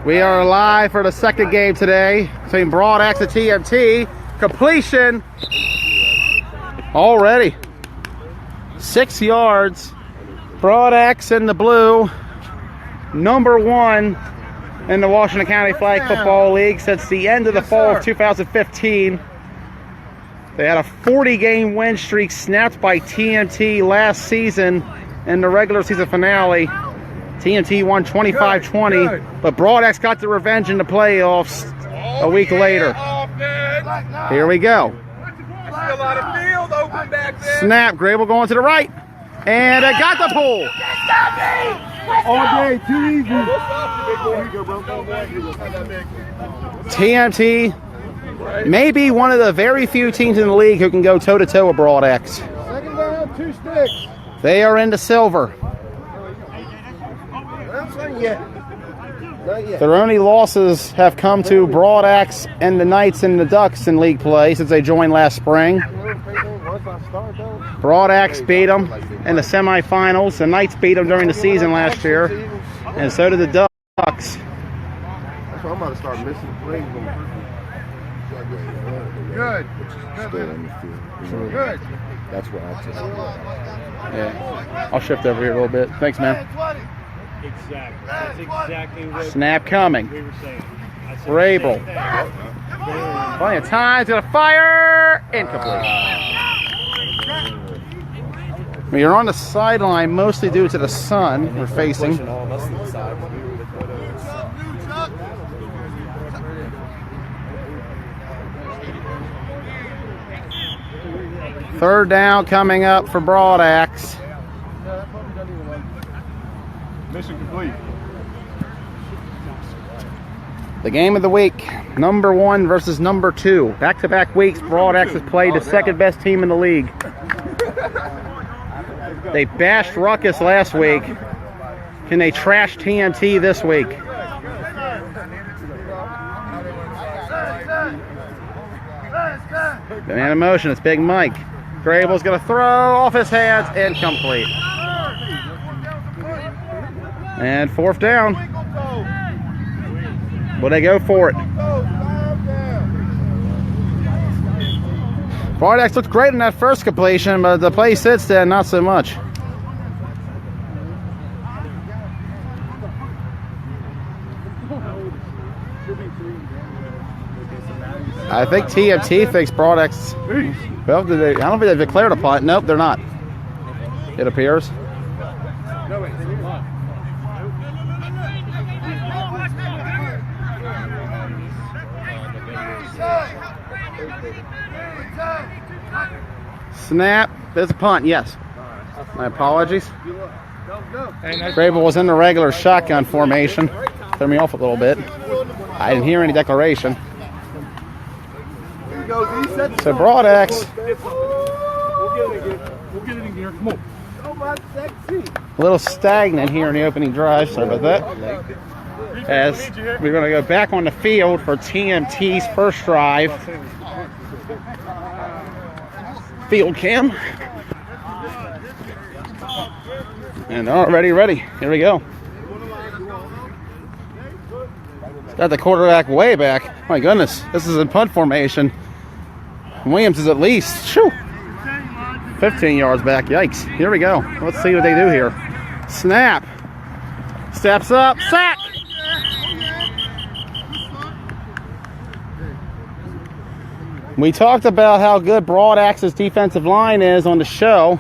We are live for the second game today between Broad Axe and TMT. Completion already. 6 yards. Broad Axe in the blue. #1 in the Washington County Flag Football League since the end of the fall of 2015. They had a 40-game win streak snapped by TMT last season in the regular season finale. TMT won 25-20, but Broad Axe got the revenge in the playoffs a week later. Here we go. Snap, Grable going to the right, and it got the pull. All day, too easy. TMT may be one of the very few teams in the league who can go toe-to-toe with Broad Axe. Second down, 2 sticks. They are into silver. Not yet. Their only losses have come to Broad Axe and the Knights and the Ducks in league play since they joined last spring. Broad Axe beat them in the semifinals. The Knights beat them during the season last year, and so did the Ducks. That's why I'm about to start missing plays. Good. Good. That's what I just. Yeah, I'll shift over here a little bit. Thanks, man. Exactly. That's exactly what Snap coming. we were saying. Grable. Plenty of time to the fire. Incomplete. We are on the sideline mostly due to the sun we're facing. Third down coming up for Broad Axe. Mission complete. The game of the week, #1 versus #2. Back-to-back weeks, Broad Axe has played the second best team in the league. They bashed Ruckus last week. Can they trash TMT this week? The man in motion, it's Big Mike. Grable's going to throw off his hands, incomplete. And 4th down. Will they go for it? Broad Axe looked great in that first completion, but the play sits there, not so much. I think TMT thinks Broad Axe. Well, I don't think they've declared a punt. Nope, they're not. It appears. Snap. There's a punt, yes. My apologies. Grable was in the regular shotgun formation. Threw me off a little bit. I didn't hear any declaration. So Broad Axe. A little stagnant here in the opening drive. Sorry about that. As we're going to go back on the field for TMT's first drive. Field cam. And they're already ready. Here we go. It's got the quarterback way back. My goodness, this is in punt formation. Williams is at least 15 yards back. Yikes. Here we go. Let's see what they do here. Snap. Steps up. Sack. We talked about how good Broad Axe's defensive line is on the show,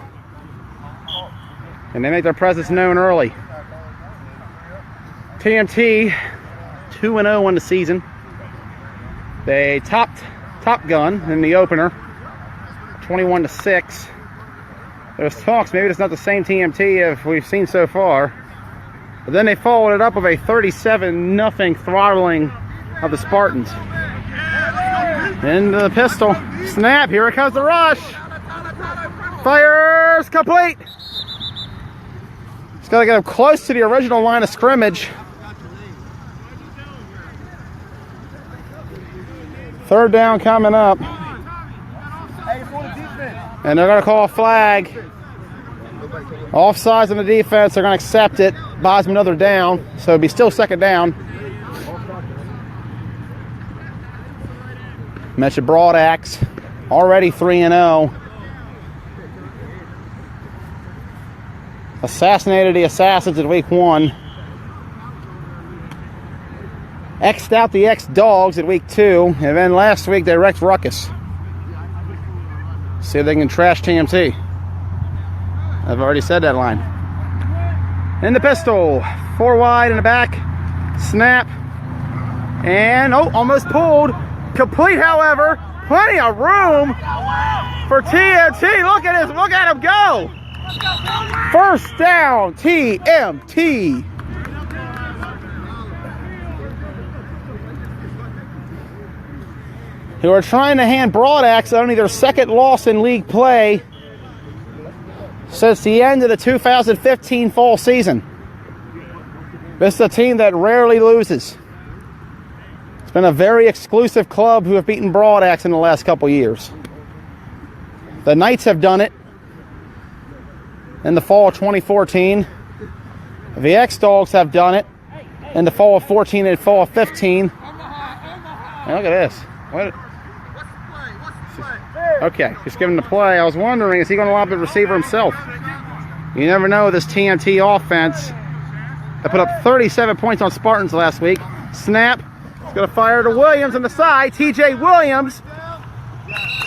and they make their presence known early. TMT 2-0 in the season. They topped Top Gun in the opener, 21-6. There's talks maybe it's not the same TMT as we've seen so far, but then they followed it up with a 37-0 throttling of the Spartans. Into the pistol. Snap. Here comes the rush. Fires complete. It's got to get up close to the original line of scrimmage. Third down coming up. And they're going to call a flag. Offsides on the defense. They're going to accept it. Buys them another down. So it'll be still second down. Mentioned Broadaxe, already 3-0. Assassinated the Assassins in week 1. X'd out the X-Dogs in week 2. And then last week they wrecked Ruckus. See if they can trash TMT. I've already said that line. In the pistol. 4 wide in the back. Snap. And, oh, almost pulled. Complete, however. Plenty of room for TMT. Look at this. Look at him go. First down, TMT. Who are trying to hand Broadaxe only their second loss in league play since the end of the 2015 fall season. This is a team that rarely loses. It's been a very exclusive club who have beaten Broadaxe in the last couple years. The Knights have done it in the fall of 2014. The X-Dogs have done it in the fall of 14 and fall of 15. And look at this. What? Okay, just giving the play. I was wondering, is he going to lob the receiver himself? You never know with this TMT offense. They put up 37 points on Spartans last week. Snap. He's going to fire to Williams on the side. TJ Williams.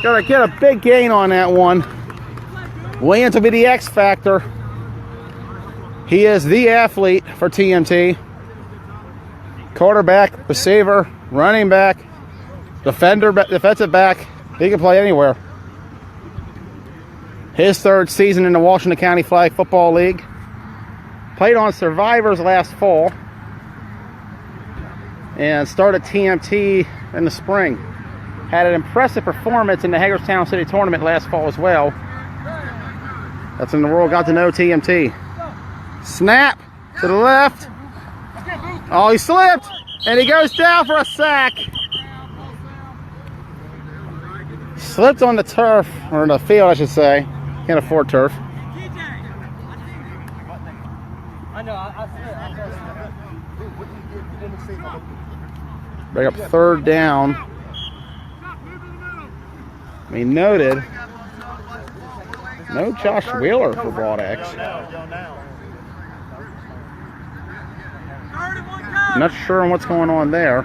Got to get a big gain on that one. Williams will be the X factor. He is the athlete for TMT. Quarterback, receiver, running back, defensive back. He can play anywhere. His third season in the Washington County Flag Football League. Played on Survivors last fall. And started TMT in the spring. Had an impressive performance in the Hagerstown City Tournament last fall as well. That's when the world got to know TMT. Snap to the left. Oh, he slipped. And he goes down for a sack. Slipped on the turf, or the field, I should say. Can't afford turf. Bring up third down. We noted no Josh Wheeler for Broadaxe. Not sure on what's going on there.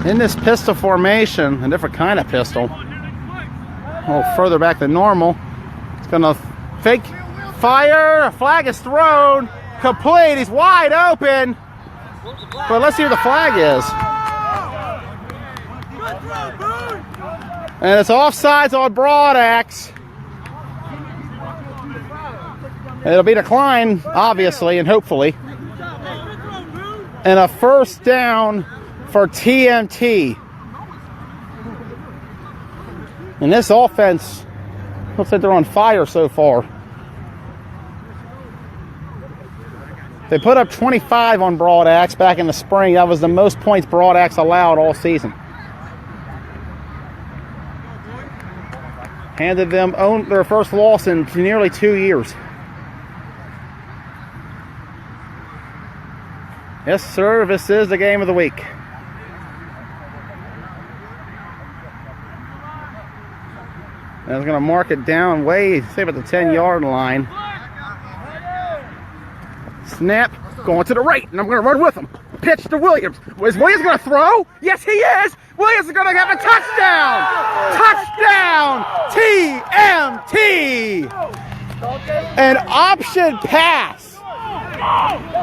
In this pistol formation, a different kind of pistol, a little further back than normal. It's going to fake fire. A flag is thrown. Complete. He's wide open. But let's see what the flag is. And it's offsides on Broadaxe. It'll be declined, obviously, and hopefully. And a first down for TMT. And this offense looks like they're on fire so far. They put up 25 on Broadaxe back in the spring. That was the most points Broadaxe allowed all season. Handed them their first loss in nearly 2 years. Yes, sir, this is the game of the week. And I was going to mark it down way, say about the 10-yard line. Snap, going to the right, and I'm going to run with him. Pitch to Williams. Is Williams going to throw? Yes, he is. Williams is going to have a touchdown. Touchdown, TMT. An option pass.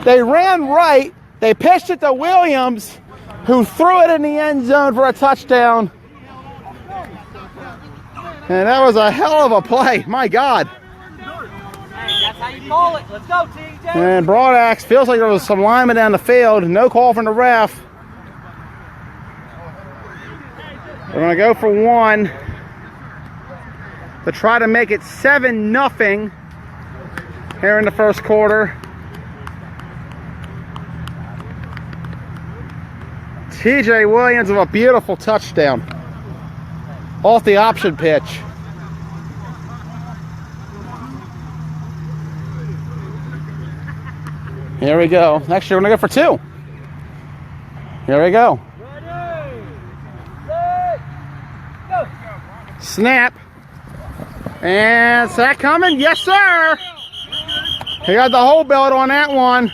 They ran right. They pitched it to Williams, who threw it in the end zone for a touchdown. And that was a hell of a play. My God. Hey, that's how you call it. Let's go, TJ. And Broadaxe feels like there was some linemen down the field. No call from the ref. They're going to go for one to try to make it 7-0 here in the first quarter. TJ Williams with a beautiful touchdown off the option pitch. Here we go. Actually, we're going to go for 2. Here we go. Snap. And is that coming? Yes, sir. He got the whole belt on that one.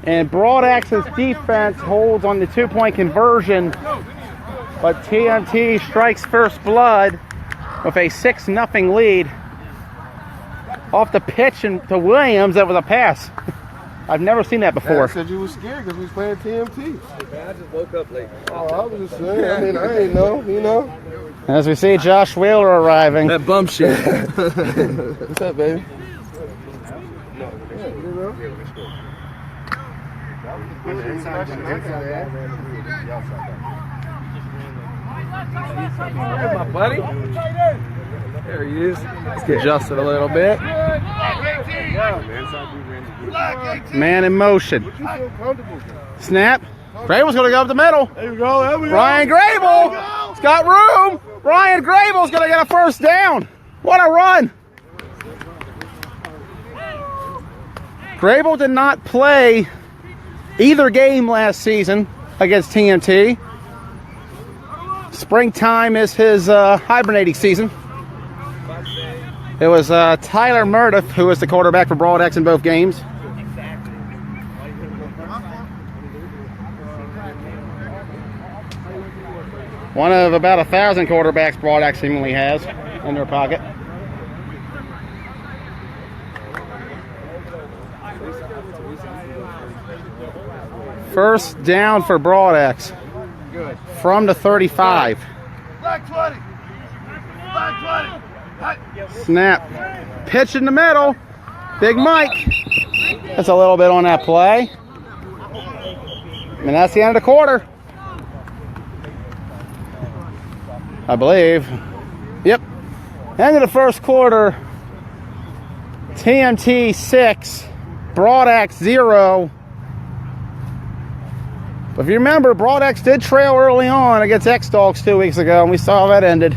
And Broadaxe's defense holds on the 2-point conversion, but TMT strikes first blood with a 6-0 lead. Off the pitch and to Williams, that was a pass. I've never seen that before. I said you was scared because we was playing TMT. I just woke up late. Oh, I was just saying. I mean, I ain't know, you know. As we see Josh Wheeler arriving. That bump shit. What's up, baby? My buddy. There he is. Let's get adjusted a little bit. Man in motion. Snap. Grable's going to go up the middle. There you go. There we go. Ryan Grable. It's got room. Ryan Grable's going to get a first down. What a run. Grable did not play either game last season against TMT. Springtime is his hibernating season. It was Tyler Murdoch who was the quarterback for Broadaxe in both games. One of about 1,000 quarterbacks Broadaxe seemingly has in their pocket. First down for Broadaxe from the 35. Black 20. Black 20. Snap. Pitch in the middle. Big Mike. That's a little bit on that play. And that's the end of the quarter. I believe. Yep. End of the first quarter. TMT 6. Broadaxe 0. But if you remember, Broadaxe did trail early on against X-Dogs 2 weeks ago, and we saw how that ended.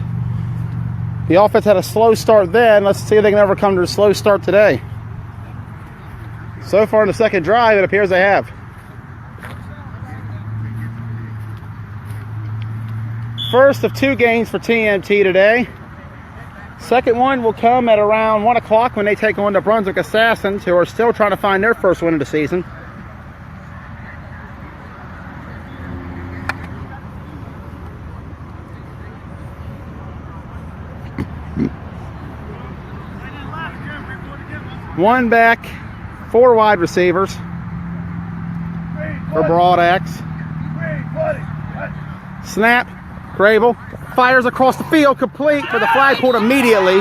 The offense had a slow start then. Let's see if they can overcome their slow start today. So far in the second drive, it appears they have. First of 2 games for TMT today. Second one will come at around 1 o'clock when they take on the Brunswick Assassins, who are still trying to find their first win of the season. One back, 4 wide receivers for Broadaxe. Snap. Grable fires across the field, complete, but the flag pulled immediately.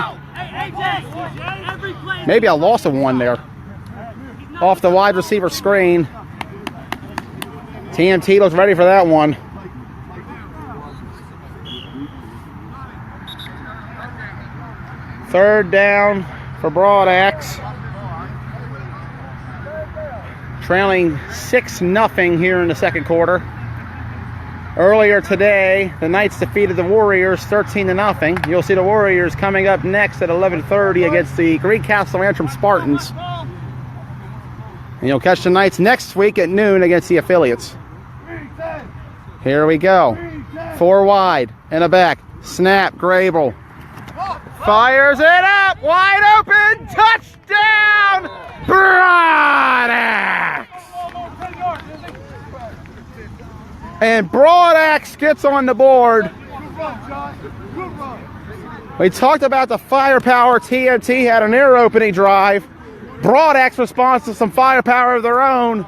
Maybe a loss of 1 there. Off the wide receiver screen. TMT looks ready for that one. Third down for Broadaxe. Trailing 6-0 here in the second quarter. Earlier today, the Knights defeated the Warriors 13-0. You'll see the Warriors coming up next at 11:30 against the Greencastle Antrim Spartans. And you'll catch the Knights next week at noon against the affiliates. Here we go. 4 wide and a back. Snap. Grable fires it up. Wide open. Touchdown. Broadaxe. And Broadaxe gets on the board. We talked about the firepower TMT had on their opening drive. Broadaxe responds to some firepower of their own.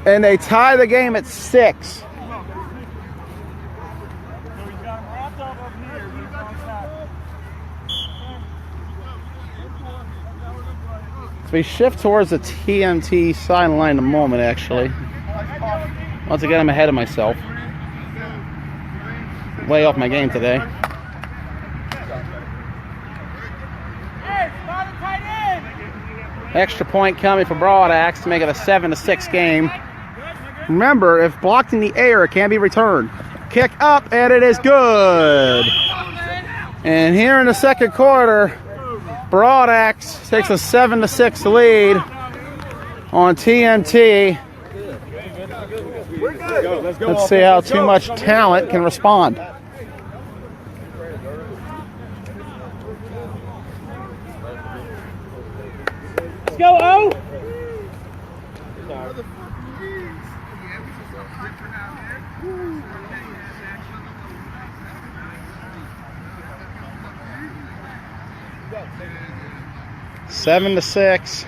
And they tie the game at 6. So we shift towards the TMT sideline in a moment, actually. Once again, I'm ahead of myself. Way off my game today. Extra point coming for Broadaxe to make it a 7-6 game. Remember, if blocked in the air, it can be returned. Kick up, and it is good. And here in the second quarter, Broadax takes a 7-6 lead on TMT. Let's see how Too Much Talent can respond. Let's go, O! 7-6.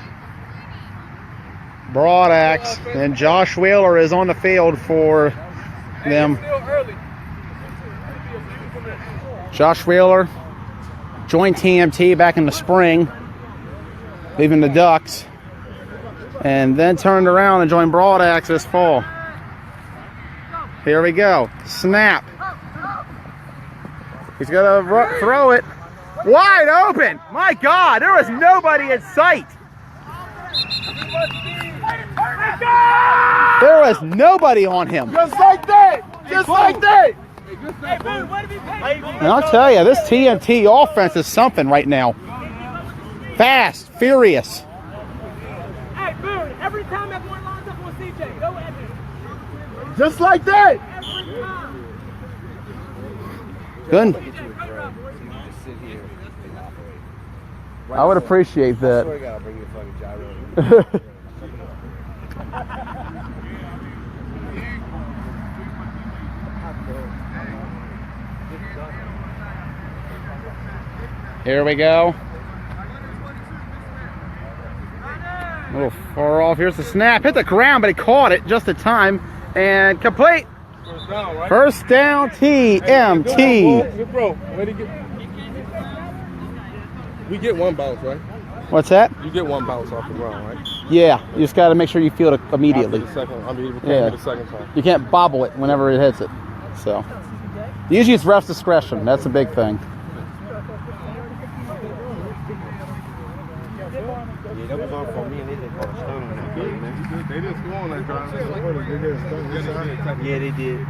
Broadax. And Josh Wheeler is on the field for them. Josh Wheeler joined TMT back in the spring, leaving the Ducks, and then turned around and joined Broadax this fall. Here we go. Snap. He's going to throw it. Wide open. My God, there was nobody in sight. There was nobody on him. Just like that. Just like that. And I'll tell you, this TMT offense is something right now. Fast, furious. Hey, Boone, every time everyone lines up on CJ, go ahead. Just like that. Good. I would appreciate that. Here we go. A little far off. Here's the snap. Hit the ground, but he caught it just in time. And complete. First down, TMT. Good bro. We get one bounce, right? What's that? You get one bounce off the ground, right? Yeah, you just got to make sure you feel it immediately. After the second, we can't Yeah. get a second time. You can't bobble it whenever it hits it. So usually it's ref's discretion. That's the big thing. Yeah, that was all for me, and they just got a stone on that game, man. They didn't score on that drive. Yeah, they did.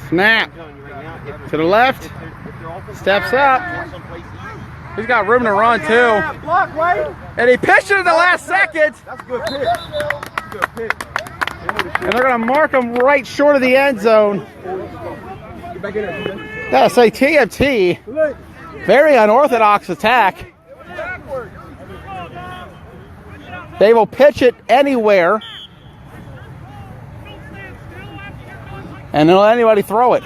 Snap to the left. Steps up. He's got room to run too. And he pitched it in the last second. That's a good pick. Good pick. And they're going to mark him right short of the end zone. Gotta say, TMT, very unorthodox attack. They will pitch it anywhere, and they'll let anybody throw it.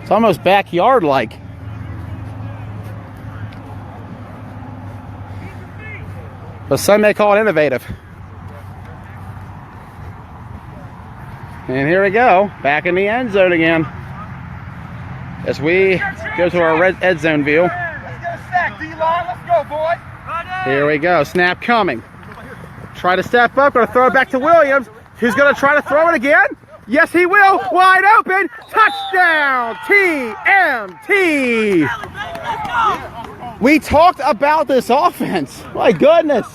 It's almost backyard-like. But some may call it innovative. And here we go, back in the end zone again. As we go to our red end zone view. Let's get a stack, D-line. Let's go, boy. Here we go, snap coming. Try to step up, gonna throw it back to Williams. Who's gonna try to throw it again? Yes, he will, wide open. Touchdown, TMT. We talked about this offense. My goodness.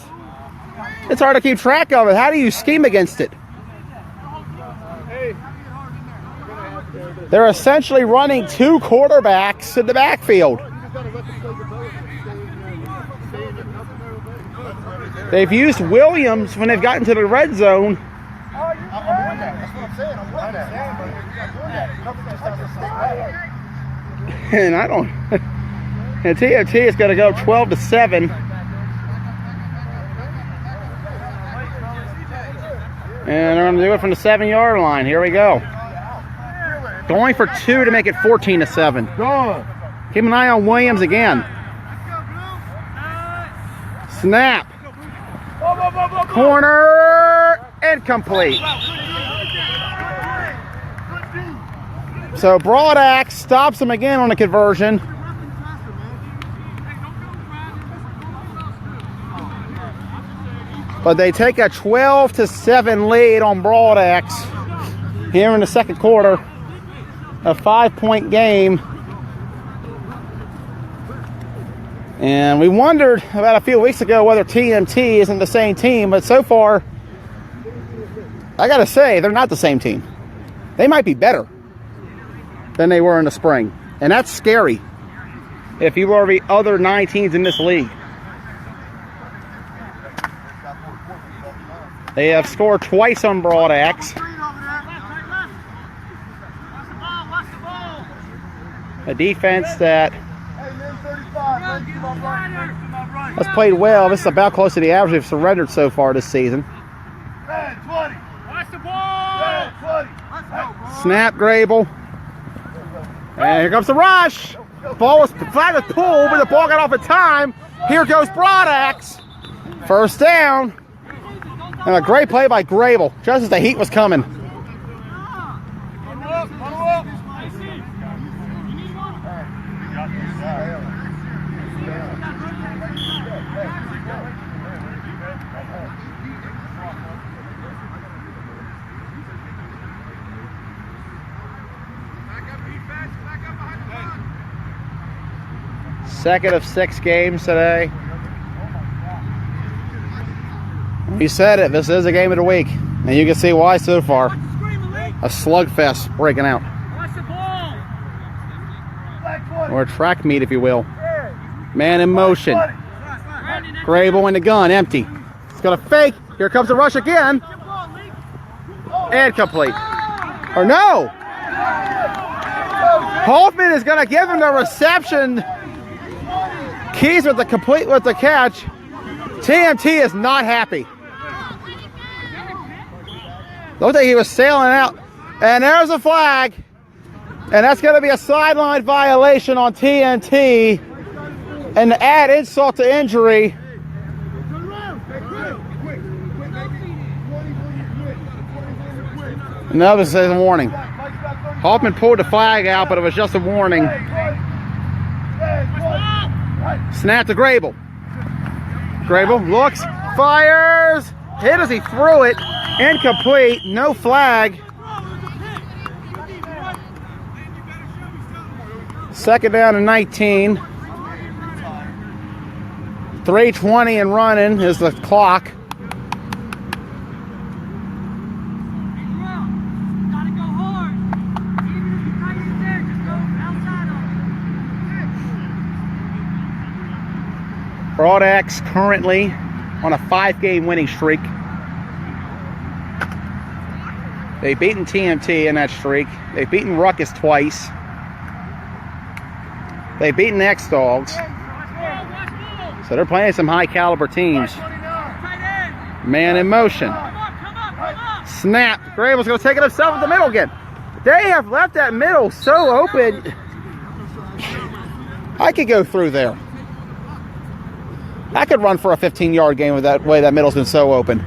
It's hard to keep track of it. How do you scheme against it? They're essentially running two quarterbacks in the backfield. They've used Williams when they've gotten to the red zone. And I don't. And TMT is going to go 12-7. And they're going to do it from the 7-yard line. Here we go. Going for 2 to make it 14-7. Keep an eye on Williams again. Snap. Corner. Incomplete. So Broadax stops him again on a conversion. But they take a 12-7 lead on Broadax here in the second quarter. A 5-point game. And we wondered about a few weeks ago whether TMT isn't the same team, but so far I gotta say, they're not the same team. They might be better than they were in the spring. And that's scary if you were the other 9 teams in this league. They have scored twice on Broad Axe. A defense that has played well. This is about close to the average they've surrendered so far this season. Snap, Grable. And here comes the rush. Ball was flag was pulled, but the ball got off in time. Here goes Broad Axe. First down. And a great play by Grable, just as the heat was coming. Second of 6 games today. We said it, this is a game of the week. And you can see why so far. A slugfest breaking out. Or a track meet, if you will. Man in motion. Grable in the gun, empty. It's gonna fake. Here comes the rush again. And complete. Or no! Hoffman is gonna give him the reception. Keys with the complete with the catch. TMT is not happy. Looked like he was sailing out. And there's a flag. And that's going to be a sideline violation on TNT. And to add insult to injury. No, this is a warning. Hoffman pulled the flag out, but it was just a warning. Snap to Grable. Grable looks, fires, hit as he threw it, incomplete, no flag. Second down and 19. 3:20 and running is the clock. Broad Axe currently on a 5-game winning streak. They've beaten TMT in that streak. They've beaten Ruckus twice. They've beaten X-Dogs. So they're playing some high caliber teams. Man in motion. Snap. Grable's going to take it himself in the middle again. They have left that middle so open. I could go through there. I could run for a 15-yard game with that way that middle's been so open.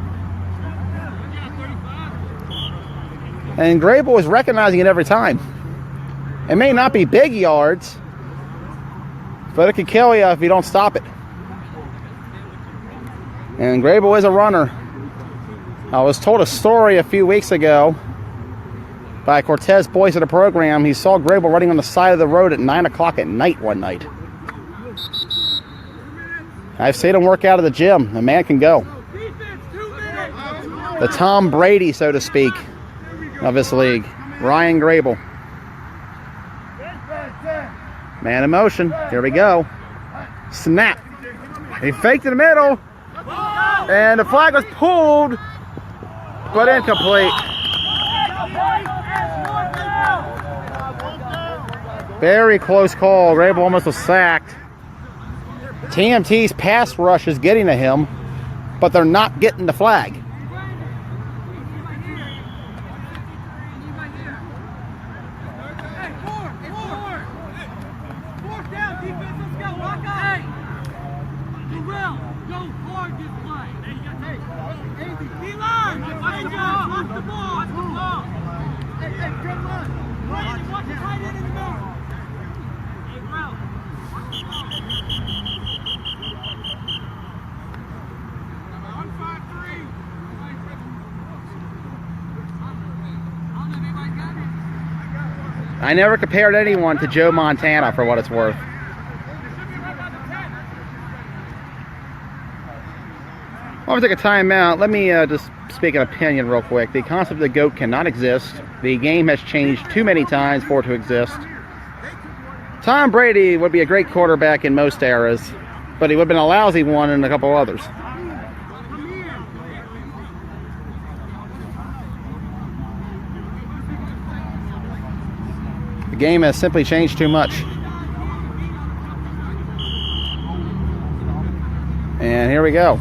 And Grable is recognizing it every time. It may not be big yards, but it can kill you if you don't stop it. And Grable is a runner. I was told a story a few weeks ago by Cortez Boyce of the program. He saw Grable running on the side of the road at 9 o'clock at night one night. I've seen him work out of the gym. The man can go. The Tom Brady, so to speak, of this league. Ryan Grable. Man in motion. Here we go. Snap. He faked in the middle. And the flag was pulled, but incomplete. Very close call. Grable almost was sacked. TMT's pass rush is getting to him, but they're not getting the flag. I never compared anyone to Joe Montana, for what it's worth. I'll take a timeout. Let me just speak an opinion real quick. The concept of the GOAT cannot exist. The game has changed too many times for it to exist. Tom Brady would be a great quarterback in most eras, but he would have been a lousy one in a couple others. The game has simply changed too much. And here we go.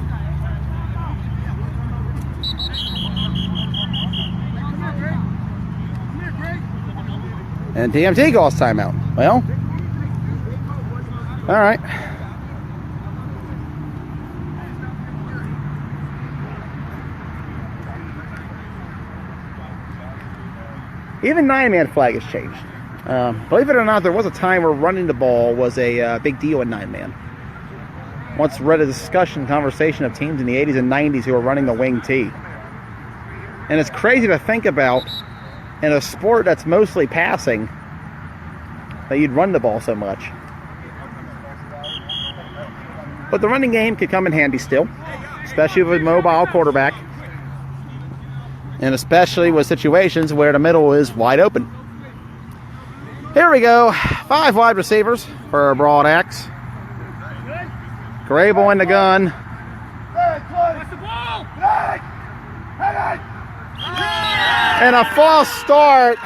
And TMT calls timeout. Well, all right. Even 9-man flag has changed. Believe it or not, there was a time where running the ball was a big deal in 9-man. Once read a conversation of teams in the 80s and 90s who were running the wing T. And it's crazy to think about in a sport that's mostly passing that you'd run the ball so much. But the running game could come in handy still, especially with a mobile quarterback. And especially with situations where the middle is wide open. Here we go. 5 wide receivers for Broad X. Grable in the gun. And a false start.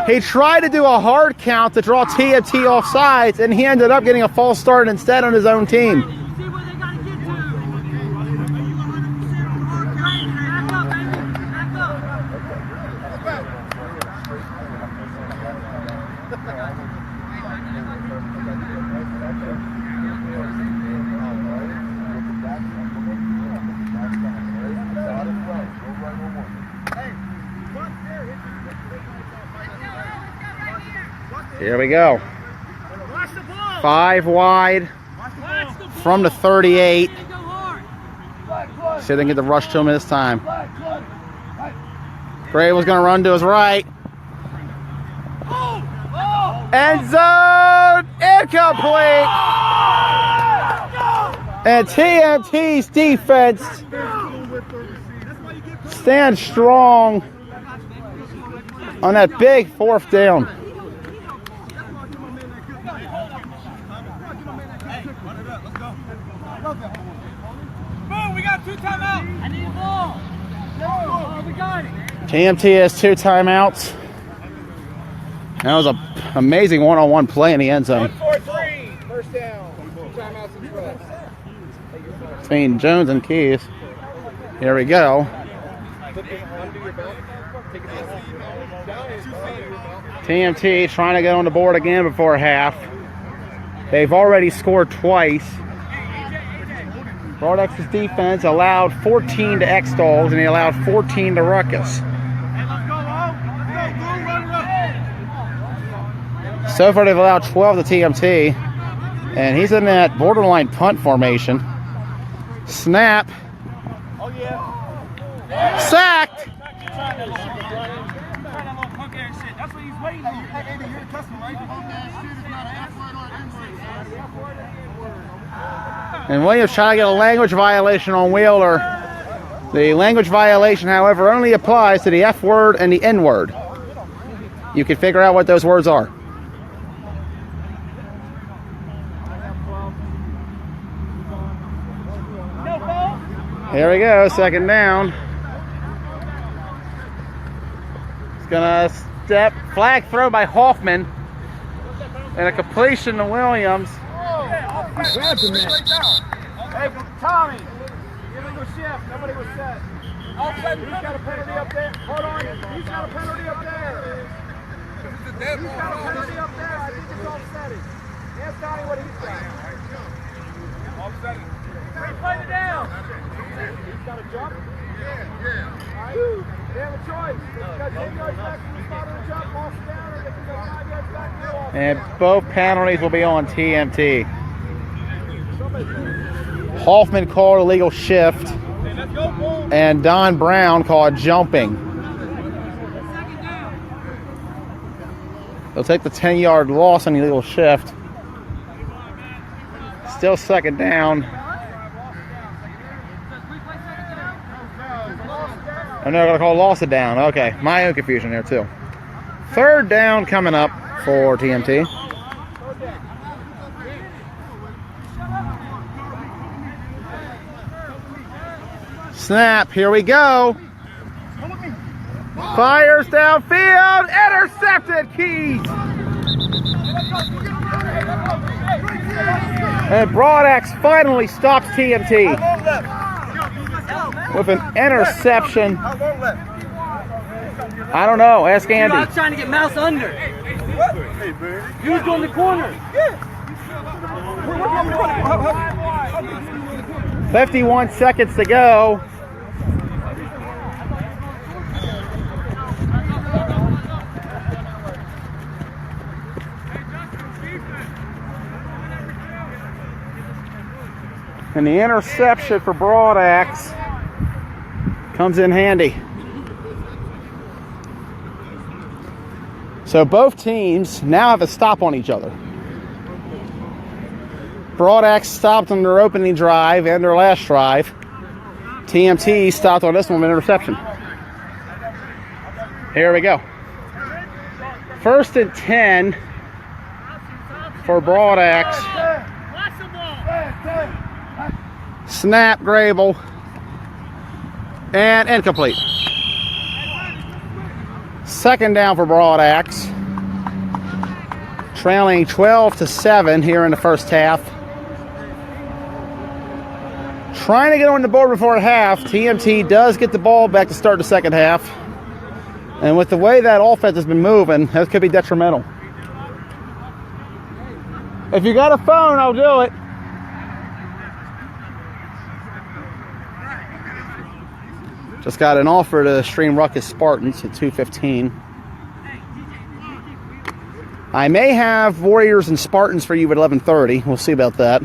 He tried to do a hard count to draw TMT off sides, and he ended up getting a false start instead on his own team. Here we go. 5 wide from the 38. See if they can get the rush to him this time. Gray was going to run to his right. End zone incomplete. And TMT's defense stands strong on that big 4th down. Boom, we got 2 timeouts. I need a ball. We got it. TMT has 2 timeouts. That was an amazing one-on-one play in the end zone. 1-4-3. First down. 2 timeouts in front. Between Jones and Keys. Here we go. TMT trying to get on the board again before half. They've already scored twice. Broad X's defense allowed 14 to X-Dogs, and he allowed 14 to Ruckus. So far, they've allowed 12 to TMT, and he's in that borderline punt formation. Snap. Sacked. That's what he's waiting on. And Williams trying to get a language violation on Wheeler. The language violation, however, only applies to the F word and the N word. You can figure out what those words are. Here we go, 2nd down. It's gonna step, flag throw by Hoffman, and a completion to Williams. Hey, Tommy, illegal shift. Nobody was set. He's got a penalty up there. Hold on. He's got a penalty up there. He's got a penalty up there. I think it's offsetting. Ask Donnie what he's got. Offsetting. Play the down. He's got a jump. Yeah. All right. They have a choice. They've got 10 yards back from the spot of the jump, falls down, or they can go 5 yards back and go off. And both penalties will be on TMT. Hoffman called illegal shift, and Don Brown called jumping. They'll take the 10-yard loss on illegal shift. Still 2nd down. I'm not going to call loss of down. Okay, my own confusion there too. Third down coming up for TMT. Snap, here we go. Fires downfield, intercepted, Keys. And Broadax finally stops TMT with an interception. I don't know, ask Andy. I was trying to get Mouse under. He was going to the corner. 51 seconds to go. And the interception for Broadax comes in handy. So both teams now have a stop on each other. Broadax stopped on their opening drive and their last drive. TMT stopped on this one with an interception. Here we go. 1st and 10 for Broadax. Snap, Grable, and incomplete. 2nd down for Broadax. Trailing 12-7 here in the first half. Trying to get on the board before half. TMT does get the ball back to start the second half. And with the way that offense has been moving, that could be detrimental. If you got a phone, I'll do it. Just got an offer to stream Ruckus Spartans at 2:15. I may have Warriors and Spartans for you at 11:30. We'll see about that.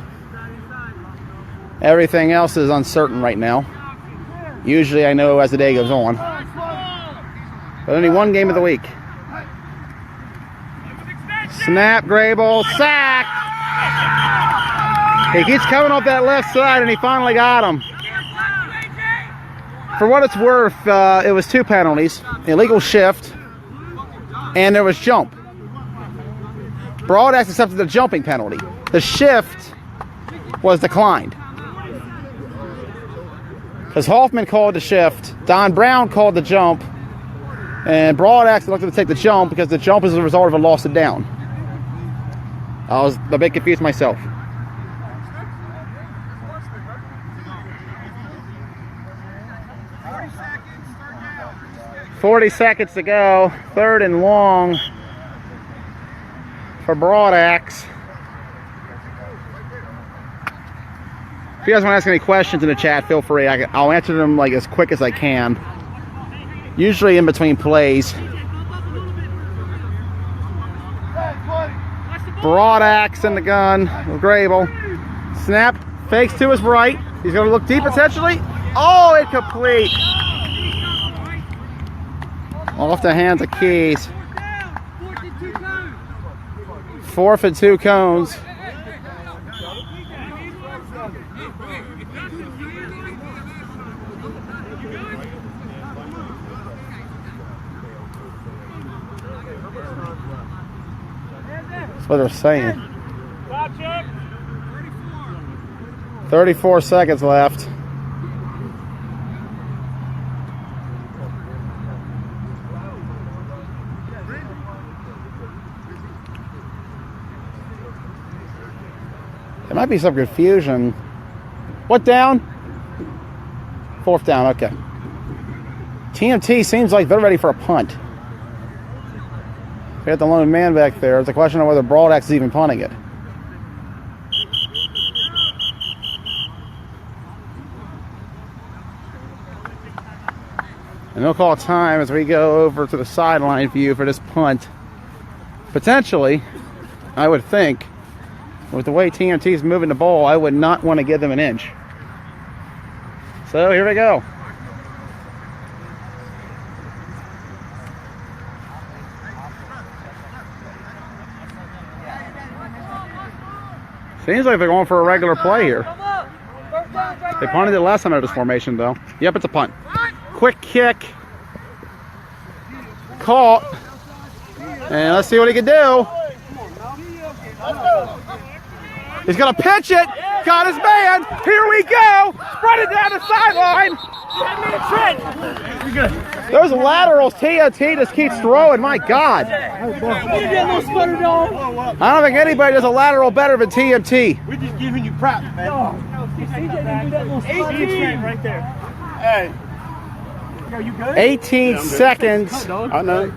Everything else is uncertain right now. Usually I know as the day goes on. But only one game of the week. Snap, Grable, sack! He keeps coming off that left side and he finally got him. For what it's worth, it was 2 penalties. Illegal shift, and there was jump. Broadax accepted the jumping penalty. The shift was declined. Because Hoffman called the shift, Don Brown called the jump, and Broadax elected to take the jump because the jump is a result of a loss of down. I was a bit confused myself. $40 seconds to go. 3rd and long for Broadax. If you guys want to ask any questions in the chat, feel free. I'll answer them like as quick as I can. Usually in between plays. Broadax in the gun with Grable. Snap, fakes to his right. He's going to look deep potentially. Oh, incomplete. Off the hands of Keys. 4th and 2 cones. That's what they're saying. 34 seconds left. There might be some confusion. What down? 4th down, okay. TMT seems like they're ready for a punt. We got the lone man back there. It's a question of whether Broadax is even punting it. And they'll call time as we go over to the sideline view for this punt. Potentially, I would think, with the way TMT is moving the ball, I would not want to give them an inch. So here we go. Seems like they're going for a regular play here. They punted it last time out of this formation, though. Yep, it's a punt. Quick kick. caught. And let's see what he can do. He's going to pitch it. Got his man. Here we go. Running down the sideline. Those laterals, TNT just keeps throwing. My God. I don't think anybody does a lateral better than TMT. We're just giving you props, man. 18 right there. Hey. Are you good? 18 seconds I know.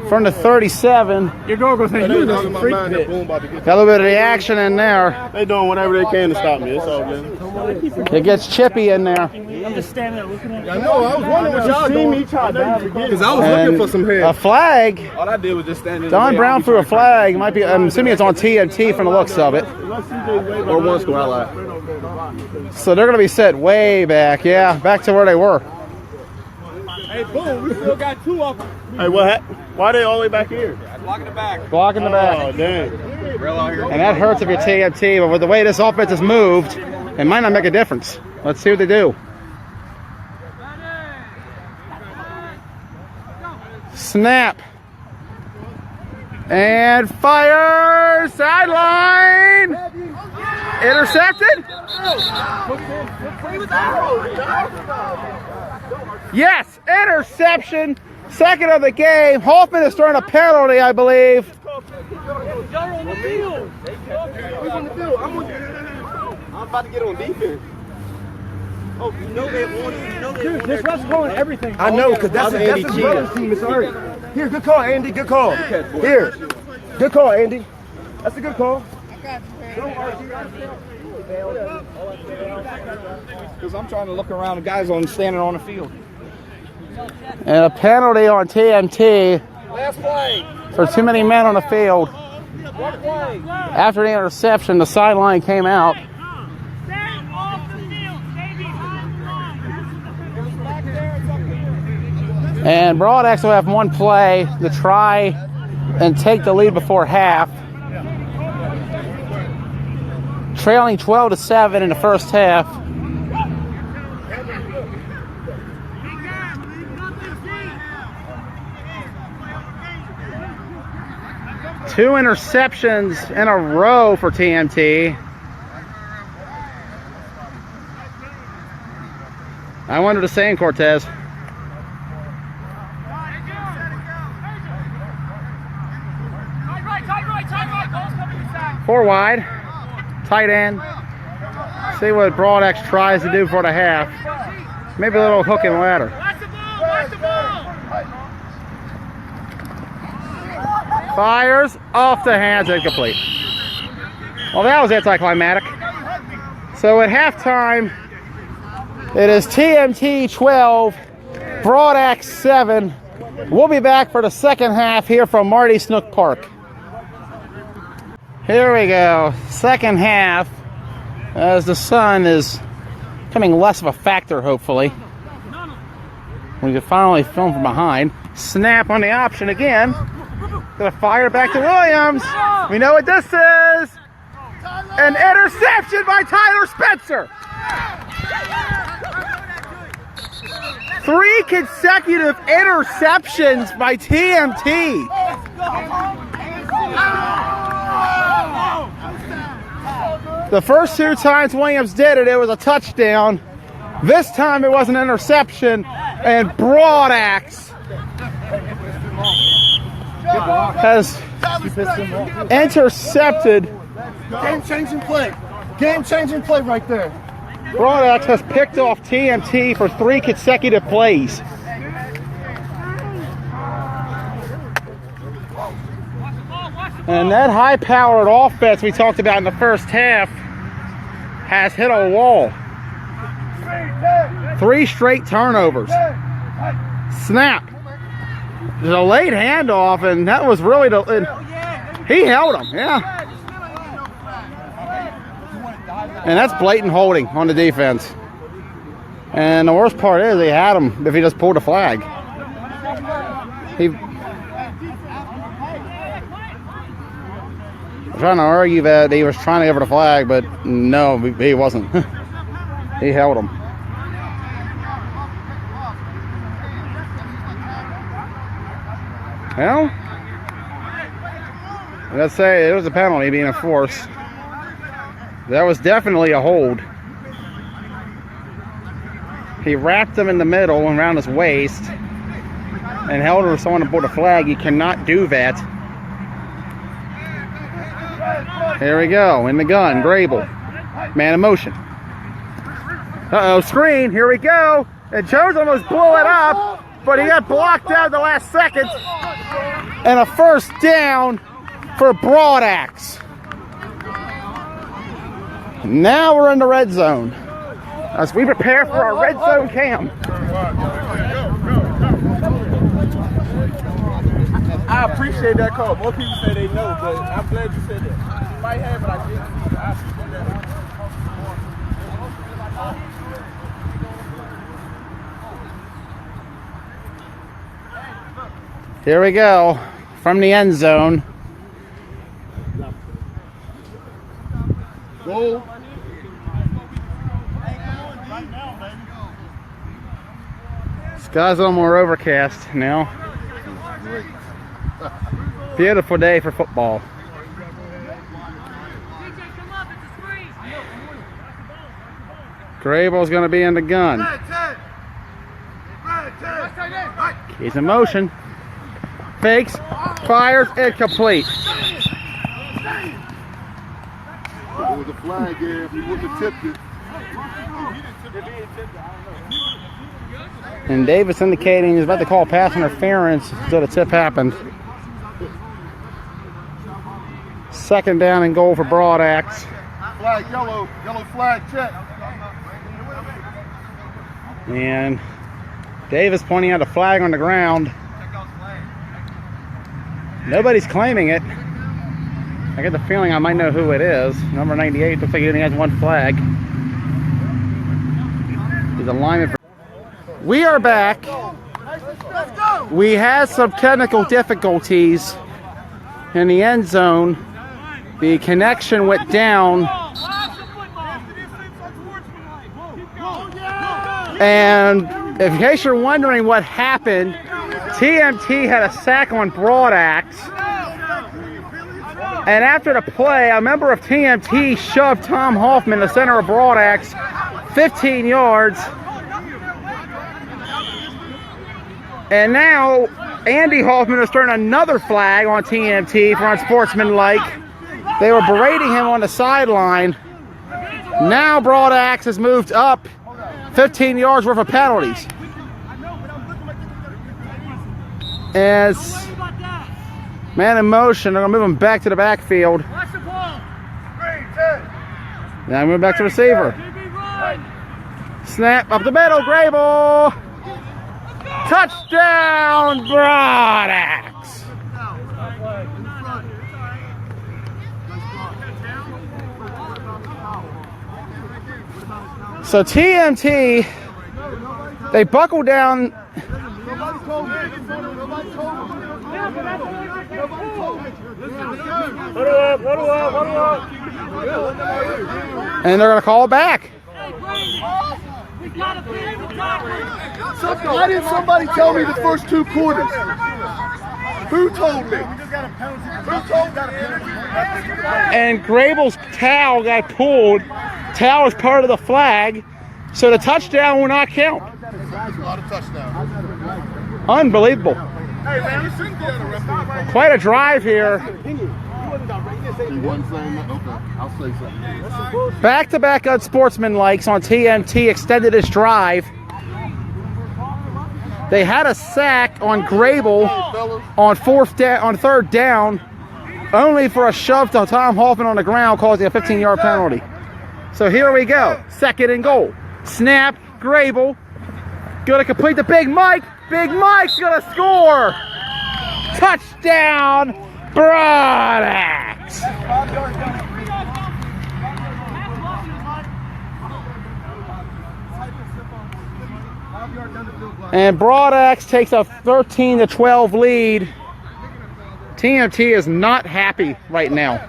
from the 37. Your girl goes, hey, you just freak Got it. a little Got a little bit of the action in there. They doing whatever they can to stop me. It's all good. It gets chippy in there. I'm just standing there looking at you. I know. I was wondering what y'all doing. Because I was And looking for some a heads. flag. All I did was just stand in Don the Brown threw a flag. Might be. I'm assuming it's on TNT from the looks of it. Or one square line. So they're going to be set way back. Yeah, back to where they were. Hey, boom, we still got 2 of them. Hey, what happened? Why are they all the way back here? Blocking the back. Blocking the Oh, back. dang. And that hurts if you're TNT. But with the way this offense has moved, it might not make a difference. Let's see what they do. Snap. And fire. Sideline. Intercepted. Yes, interception. Second of the game. Hoffman is throwing a penalty, I believe. I'm about to get on defense. Oh, you know they wanted. You know they Dude, this ref's calling everything. I know, because that's his brother's team. It's already. Here, good call, Andy. Good call. Here. Good call, Andy. That's a good call. Because I'm trying to look around the guys standing on the field. And a penalty on TNT Last play. for too many men on the field. One play. After the interception, the sideline came out. And Broadax will have one play to try and take the lead before half. Trailing 12-7 in the first half. Two interceptions in a row for TMT. I wanted to say in Cortez. Four wide, tight end. See what Broadax tries to do for the half. Maybe a little hook and ladder. Fires off the hands, incomplete. Well, that was anticlimactic. So at halftime, it is TMT 12, Broadax 7. We'll be back for the second half here from Marty Snook Park. Here we go, second half, as the sun is becoming less of a factor, hopefully. We can finally film from behind. Snap on the option again. Gonna fire back to Williams. We know what this is. An interception by Tyler Spencer. 3 consecutive interceptions by TMT. The first 2 times Williams did it, it was a touchdown. This time it was an interception, and Broadax has intercepted. Game-changing play. Game-changing play right there. Broadax has picked off TMT for 3 consecutive plays. And that high-powered offense we talked about in the first half has hit a wall. 3 straight turnovers. Snap. There's a late handoff, and that was really he held him, yeah. And that's blatant holding on the defense. And the worst part is he had him if he just pulled a flag. I'm trying to argue that he was trying to give it a flag, but no, he wasn't. He held him. Well, let's say it was a penalty being enforced. That was definitely a hold. He wrapped him in the middle and around his waist and held her someone aboard a flag. You cannot do that. Here we go, in the gun, Grable. Man in motion. Uh-oh, screen, here we go. And Jones almost blew it up, but he got blocked out at the last second. And a first down for Broadax. Now we're in the red zone as we prepare for our red zone cam. I appreciate that call. More people say they know, but I'm glad you said that. You might have, but I didn't. I appreciate that. Here we go from the end zone. Goal. Sky's a little more overcast now. Beautiful day for football. Grable's going to be in the gun. He's in motion. Fakes, fires, incomplete. There was a flag there. If he would have tipped it. And Davis indicating he's about to call pass interference until the tip happened. Second down and goal for Broadax. Flag yellow. Yellow flag check. And Davis pointing out a flag on the ground. Nobody's claiming it. I get the feeling I might know who it is. Number 98 looks like he only has one flag. He's a lineman. We are back. We had some technical difficulties in the end zone. The connection went down. And in case you're wondering what happened, TMT had a sack on Broadax. And after the play, a member of TMT shoved Tom Hoffman, the center of Broadax, 15 yards. And now Andy Hoffman is throwing another flag on TMT for unsportsmanlike. They were berating him on the sideline. Now Broadax has moved up 15 yards worth of penalties. As man in motion, they're going to move him back to the backfield. Now move back to receiver. Snap up the middle, Grable. Touchdown, Broadax. So TMT, they buckle down. And they're going to call it back. Why didn't somebody tell me the first two quarters? Who told me? And Grable's towel got pulled. Towel is part of the flag, so the touchdown will not count. Not a touchdown. Unbelievable. Quite a drive here. He wasn't saying that. Okay, I'll say something. Back-to-back unsportsmanlikes on TMT extended his drive. They had a sack on Grable on third down, only for a shove to Tom Hoffman on the ground, causing a 15-yard penalty. So here we go, second and goal. Snap, Grable, gonna complete the Big Mike. Big Mike's gonna score. Touchdown, Broadax. And Broadax takes a 13-12 lead. TMT is not happy right now.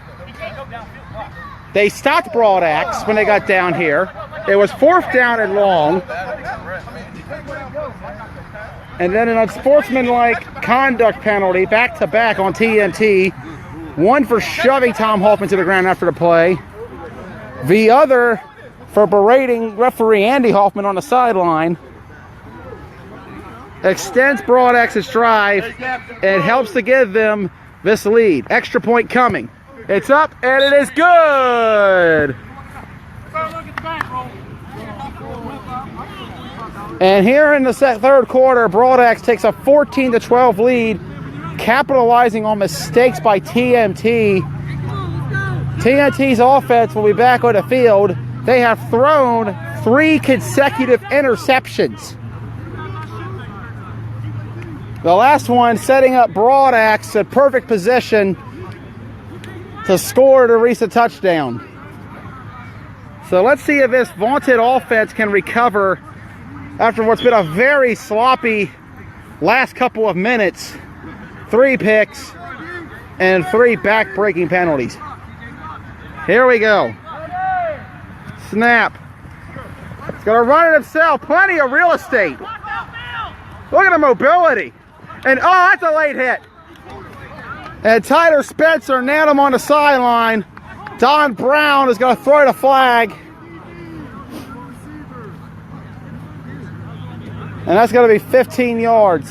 They stopped Broadax when they got down here. It was fourth down and long. And then an unsportsmanlike conduct penalty back-to-back on TMT. One for shoving Tom Hoffman to the ground after the play. The other for berating referee Andy Hoffman on the sideline. Extends Broad X's drive and helps to give them this lead. Extra point coming. It's up and it is good. And here in the third quarter, Broad X takes a 14-12 lead, capitalizing on mistakes by TMT. TMT's offense will be back on the field. They have thrown 3 consecutive interceptions. The last one setting up Broad X in perfect position to score to reach a touchdown. So let's see if this vaunted offense can recover after what's been a very sloppy last couple of minutes. 3 picks and 3 back-breaking penalties. Here we go. Snap. It's going to run it himself. Plenty of real estate. Look at the mobility. And, oh, that's a late hit. And Tyler Spencer nailed him on the sideline. Don Brown is going to throw the flag. And that's going to be 15 yards.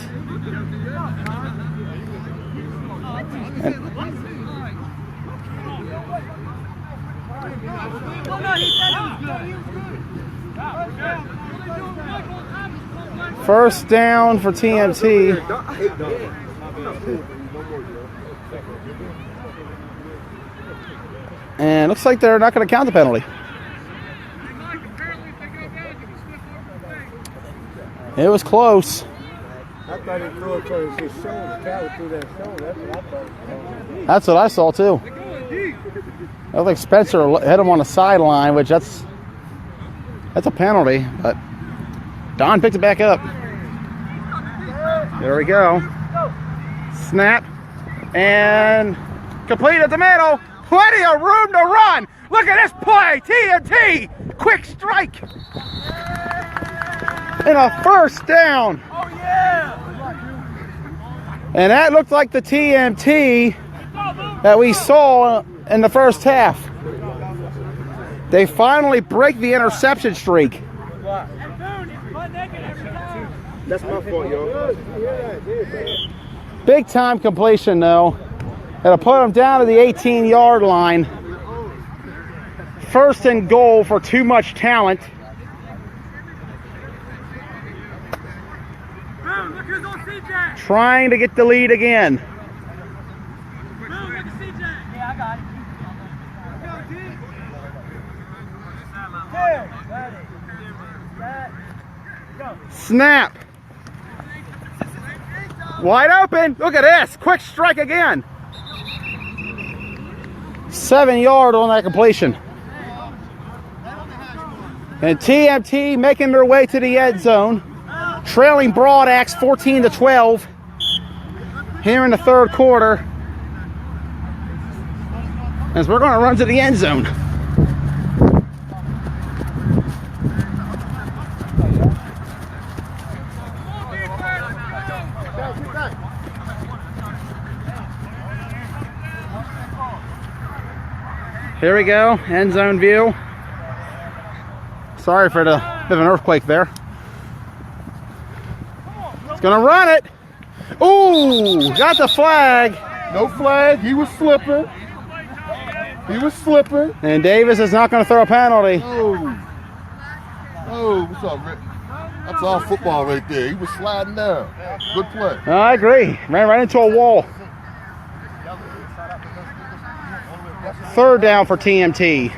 First down for TMT. And looks like they're not going to count the penalty. It was close. I thought he threw it to his shoulder, carried through that shoulder. That's what I thought. That's what I saw too. I don't think Spencer hit him on the sideline, which that's a penalty, but Don picked it back up. There we go. Snap and complete at the middle. Plenty of room to run. Look at this play. TNT. Quick strike. And a first down. Oh, yeah. And that looked like the TMT that we saw in the first half. They finally break the interception streak. That's my fault, yo. Big time completion, though. It'll put them down to the 18-yard line. First and goal for Too Much Talent. Trying to get the lead again. Snap. Wide open. Look at this. Quick strike again. 7 yard on that completion. And TMT making their way to the end zone. Trailing Broad Axe 14-12 here in the third quarter. As we're going to run to the end zone. Here we go, end zone view. Sorry for the bit of an earthquake there. It's gonna run it. Ooh, got the flag. No flag. He was slipping. He was slipping. And Davis is not gonna throw a penalty. Oh, what's up, Rick? That's all football right there. He was sliding down. Good play. I agree. Ran right into a wall. Third down for TMT.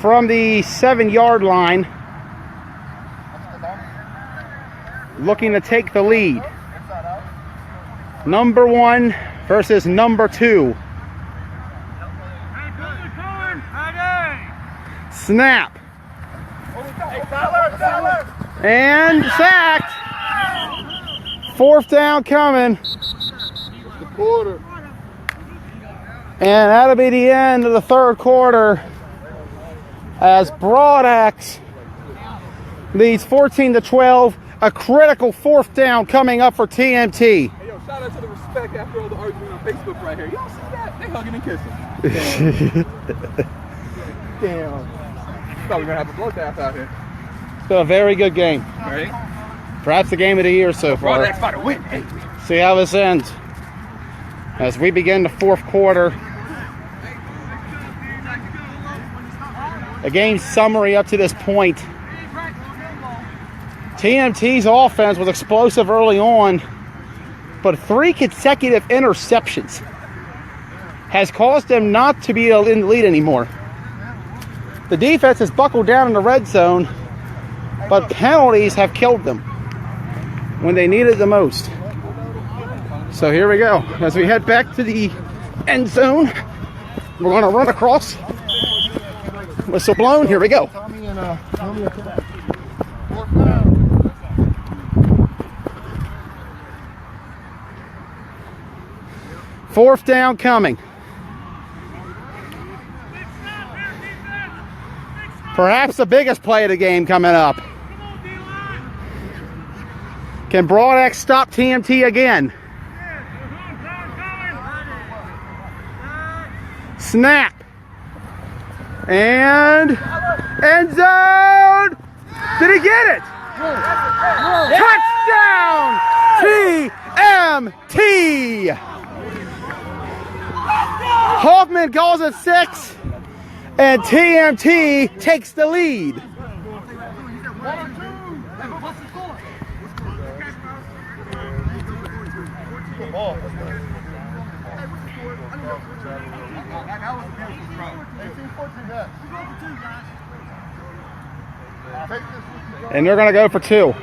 From the 7 yard line. Looking to take the lead. Number 1 versus number 2. Snap. And sacked. Fourth down coming. The quarter. And that'll be the end of the third quarter as Broad Axe leads 14-12. A critical 4th down coming up for TMT. Hey, yo, shout out to the respect after all the argument on Facebook right here. Y'all see that? They hugging and kissing. Damn. Thought we were going to have a bloodbath out here. It's been a very good game. Right? Perhaps the game of the year so far. Broadac's about to win. Hey. See how this ends. As we begin the 4th quarter. A game summary up to this point. TMT's offense was explosive early on, but 3 consecutive interceptions has caused them not to be in the lead anymore. The defense has buckled down in the red zone, but penalties have killed them when they need it the most. So here we go. As we head back to the end zone, we're going to run across. Whistle blown. Here we go. Fourth down coming. Perhaps the biggest play of the game coming up. Can Broadax stop TMT again? Snap. And end zone. Did he get it? Touchdown TMT. Hoffman calls it 6, and TMT takes the lead. And they're going to go for 2.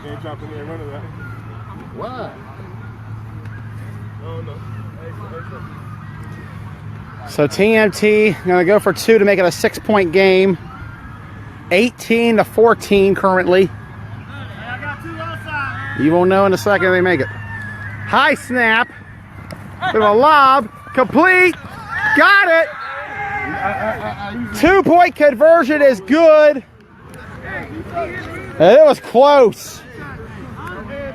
Can't jump in there and run it. Why? Oh, no. So TMT going to go for 2 to make it a 6-point game. 18-14 currently. You won't know in a second if they make it. High snap. With a lob. Complete. Got it. 2-point conversion is good. It was close.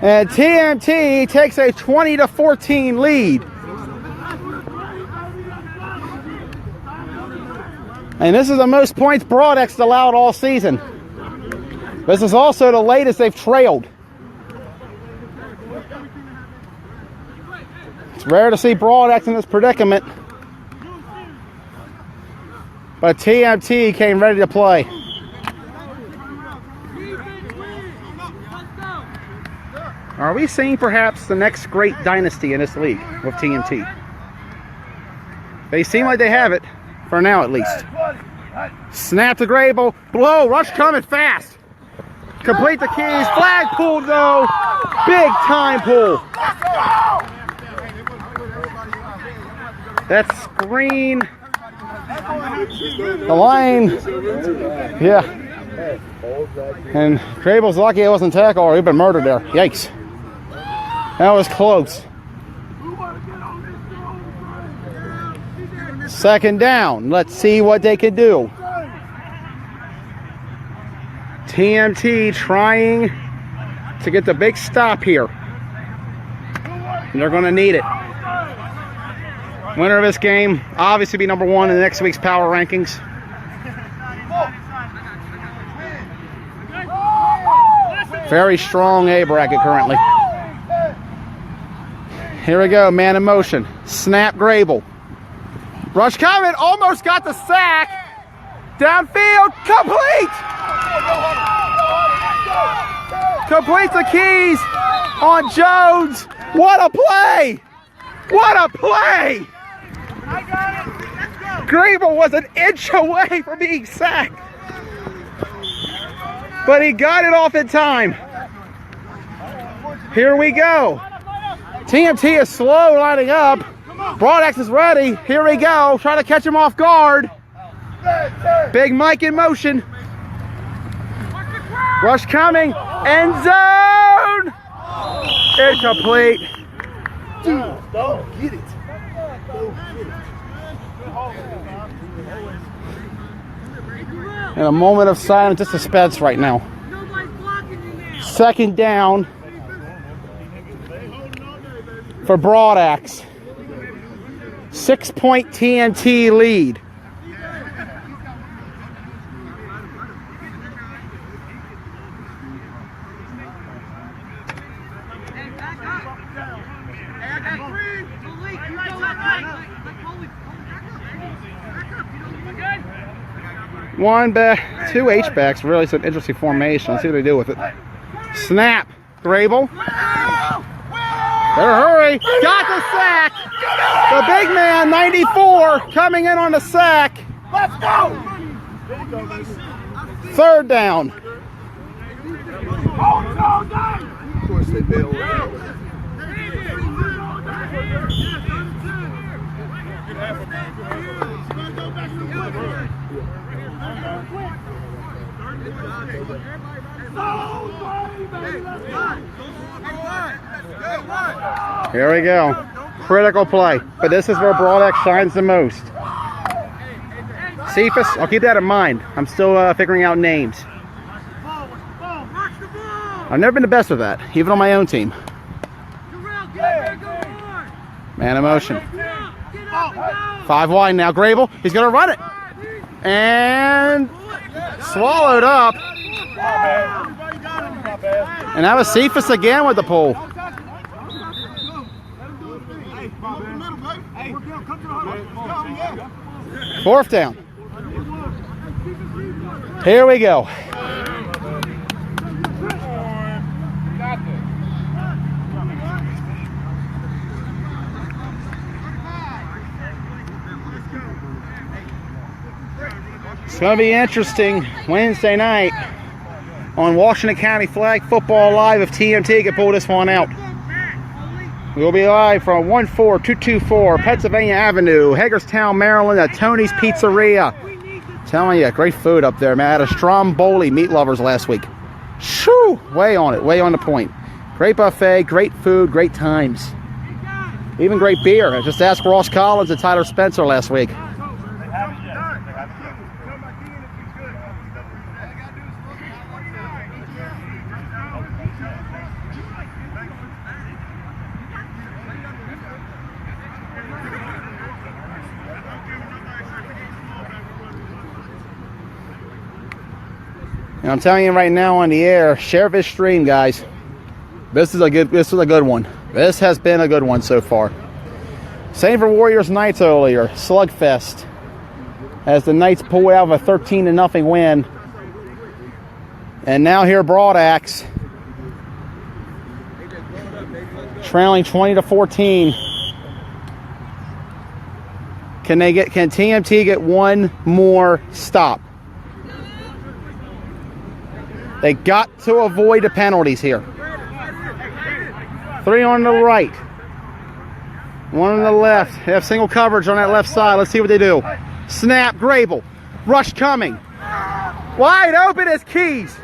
And TMT takes a 20-14 lead. And this is the most points Broadax allowed all season. This is also the latest they've trailed. It's rare to see Broadax in this predicament. But TMT came ready to play. Are we seeing perhaps the next great dynasty in this league with TMT? They seem like they have it, for now at least. Snap to Grable. Blow. Rush coming fast. Complete the keys. Flag pulled though. Big time pull. That screen. The line. Yeah. And Grable's lucky it wasn't tackled or he'd been murdered there. Yikes. That was close. 2nd down. Let's see what they can do. TMT trying to get the big stop here. And they're going to need it. Winner of this game, obviously be number 1 in next week's power rankings. Very strong A bracket currently. Here we go, man in motion. Snap Grable. Rush coming, almost got the sack. Downfield, complete! Complete the keys on Jones. What a play! What a play! Grable was an inch away from being sacked. But he got it off in time. Here we go. TMT is slow lining up. Broadax is ready. Here we go. Try to catch him off guard. Big Mike in motion. Rush coming. End zone. Incomplete. Dude, don't get it. In a moment of silence and suspense right now. Second down for Broadaxe. 6-point TNT lead. One back, two H-backs. Really some interesting formation. Let's see what they do with it. Snap. Grable. Better hurry. Got the sack. The big man, 94, coming in on the sack. Let's go! Third down. Of course they bail. Here we go. Critical play. But this is where Broadaxe shines the most. Cephas, I'll keep that in mind. I'm still figuring out names. I've never been the best with that, even on my own team. Man in motion. 5 wide now. Grable, he's going to run it. And swallowed up. And that was Cephas again with the pull. Fourth down. Here we go. It's going to be interesting Wednesday night on Washington County Flag Football Live if TMT can pull this one out. We'll be live from 14224 Pennsylvania Avenue, Hagerstown, Maryland at Tony's Pizzeria. Telling you, great food up there, man. I had a Stromboli meat lovers last week. Shoo! Way on it, way on the point. Great buffet, great food, great times. Even great beer. I just asked Ross Collins and Tyler Spencer last week. And I'm telling you right now on the air, share this stream, guys. This is a good one. This has been a good one so far. Same for Warriors Knights earlier. Slugfest. As the Knights pull out of a 13-0 win. And now here Broadaxe. Trailing 20-14. Can TMT get one more stop? They got to avoid the penalties here. 3 on the right. 1 on the left. They have single coverage on that left side. Let's see what they do. Snap, Grable. Rush coming. Wide open as Keys.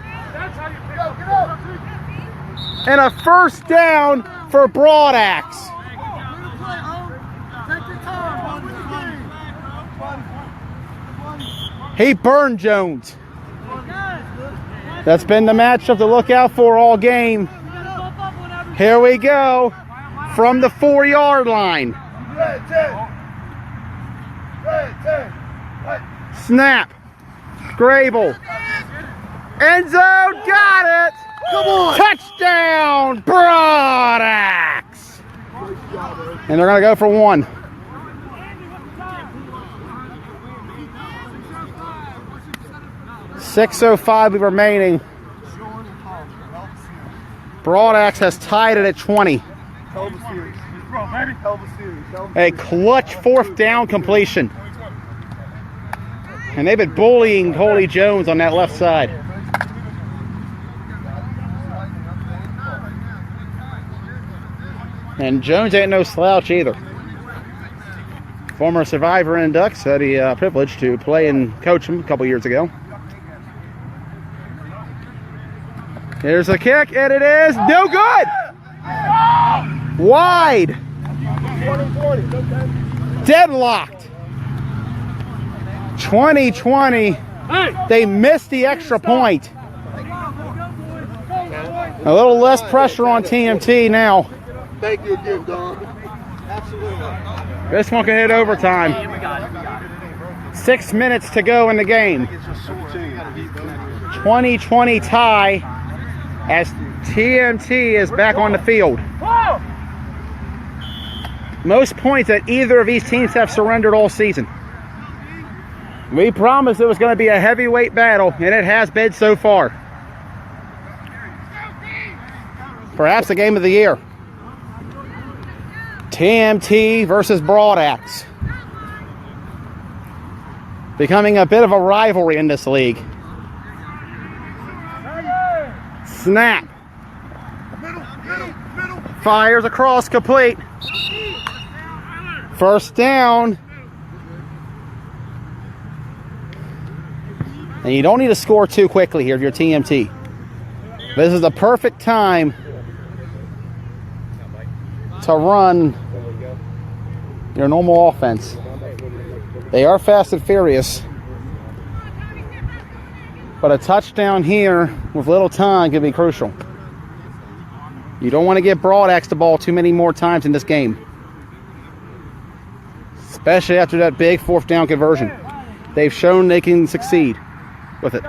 And a first down for Broadaxe. He burned Jones. That's been the matchup to look out for all game. Here we go from the 4-yard line. Snap. Grable. End zone. Got it. Come on. Touchdown. Broadaxe. And they're going to go for 1. .6:05 remaining. Broadaxe has tied it at 20. A clutch 4th down completion. And they've been bullying Coley Jones on that left side. And Jones ain't no slouch either. Former Survivor and Ducks had the privilege to play and coach him a couple years ago. Here's a kick, and it is no good. Wide. Deadlocked. 2020 They missed the extra point. A little less pressure on TMT now. Thank you again, Don. Absolutely. This one can hit overtime. 6 minutes to go in the game. 20-20 tie as TMT is back on the field. Most points that either of these teams have surrendered all season. We promised it was going to be a heavyweight battle, and it has been so far. Perhaps the game of the year. TMT versus Broadaxe. Becoming a bit of a rivalry in this league. Snap. Fires across, complete. First down. And you don't need to score too quickly here if you're TMT. This is the perfect time to run your normal offense. They are fast and furious. But a touchdown here with little time can be crucial. You don't want to get Broadaxe the ball too many more times in this game. Especially after that big 4th down conversion. They've shown they can succeed with it.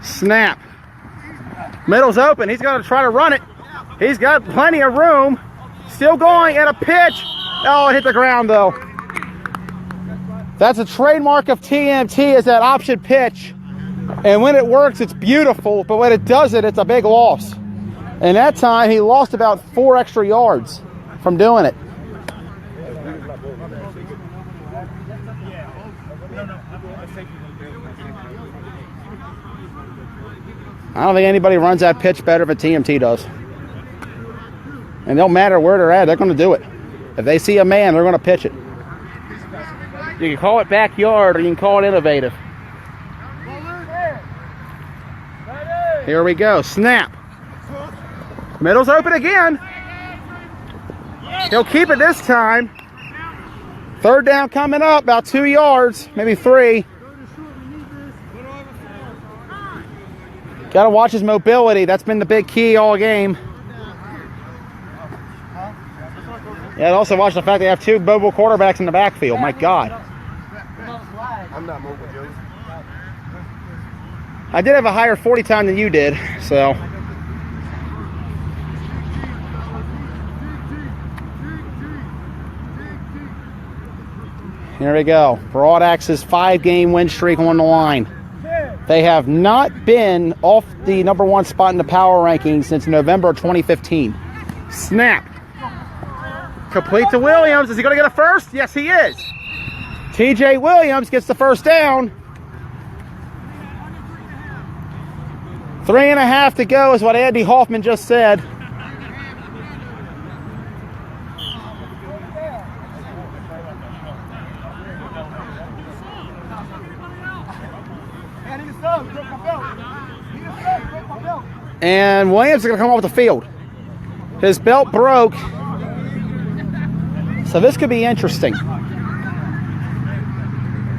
Snap. Middle's open. He's going to try to run it. He's got plenty of room. Still going at a pitch. Oh, it hit the ground though. That's a trademark of TMT, is that option pitch. And when it works, it's beautiful. But when it doesn't, it's a big loss. And that time, he lost about 4 extra yards from doing it. I don't think anybody runs that pitch better than TMT does. And it don't matter where they're at, they're going to do it. If they see a man, they're going to pitch it. You can call it backyard or you can call it innovative. Here we go. Snap. Middle's open again. He'll keep it this time. 3rd down coming up, about 2 yards, maybe 3. Got to watch his mobility. That's been the big key all game. Yeah, and also watch the fact they have 2 mobile quarterbacks in the backfield. My God. I'm not mobile, Joe. I did have a higher 40 time than you did, so. Here we go. Broadaxe's 5-game win streak on the line. They have not been off the #1 spot in the power rankings since November of 2015. Snap. Complete to Williams. Is he going to get a first? Yes, he is. TJ Williams gets the first down. 3.5 to go is what Andy Hoffman just said. And Williams is going to come off the field. His belt broke. So this could be interesting.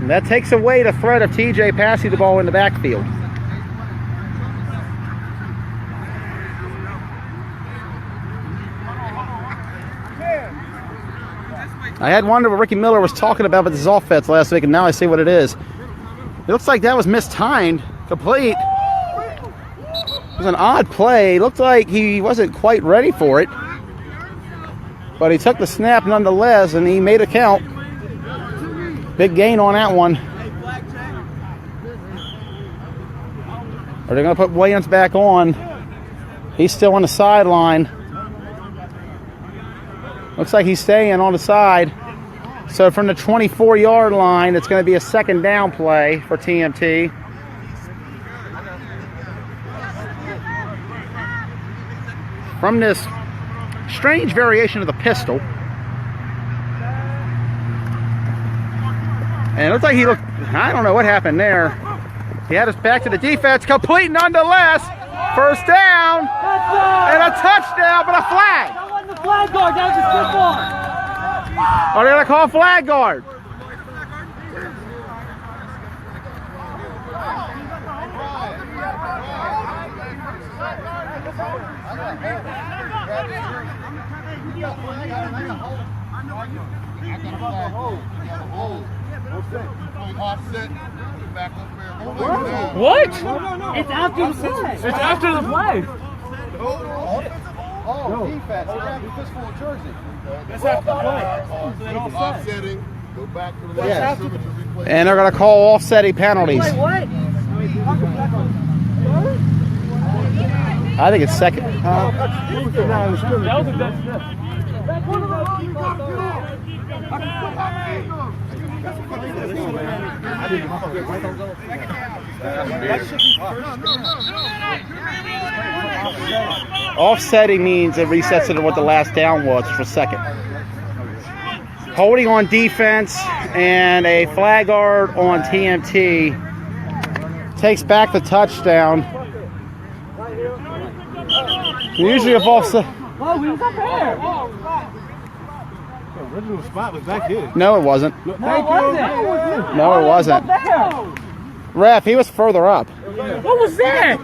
And that takes away the threat of TJ passing the ball in the backfield. I had wondered what Ricky Miller was talking about with his offense last week, and now I see what it is. It looks like that was mistimed. Complete. It was an odd play. Looked like he wasn't quite ready for it. But he took the snap nonetheless, and he made it count. Big gain on that one. Are they going to put Williams back on? He's still on the sideline. Looks like he's staying on the side. So from the 24-yard line, it's going to be a 2nd down play for TMT. From this strange variation of the pistol. And it looks like he looked, I don't know what happened there. He had us back to the defense, complete nonetheless. First down, and a touchdown, but a flag. That wasn't the flag guard, that was a stiff arm. Are they going to call flag guard? What? It's after the play. It's after the play. Oh, defense. Grab fistful of jersey. That's after the play. Offsetting. Go back to the Yeah. line. And they're going to call offsetting penalties. Wait, what? I think it's second. That was a dead snap. Offsetting means it resets it to what the last down was for second. Holding on defense and a flag guard on TMT takes back the touchdown. Usually if offset. Oh, we was up there. The original spot was back here. No, it wasn't. No, it wasn't. No, it wasn't. There. Ref, he was further up. What was that?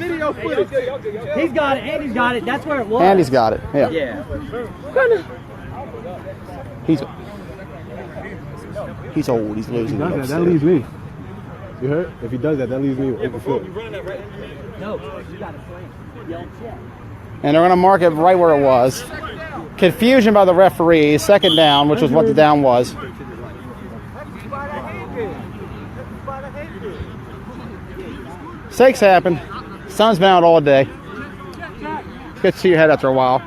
He's got it. Andy's got it. That's where it was. Andy's got it. Yeah. He's old. He's losing. That leaves me. You heard? If he does that, that leaves me with open field. No, you got it. Yell check. And they're going to mark it right where it was. Confusion by the referee. Second down, which was what the down was. Mistakes happen. Sun's been out all day. Good to see your head after a while.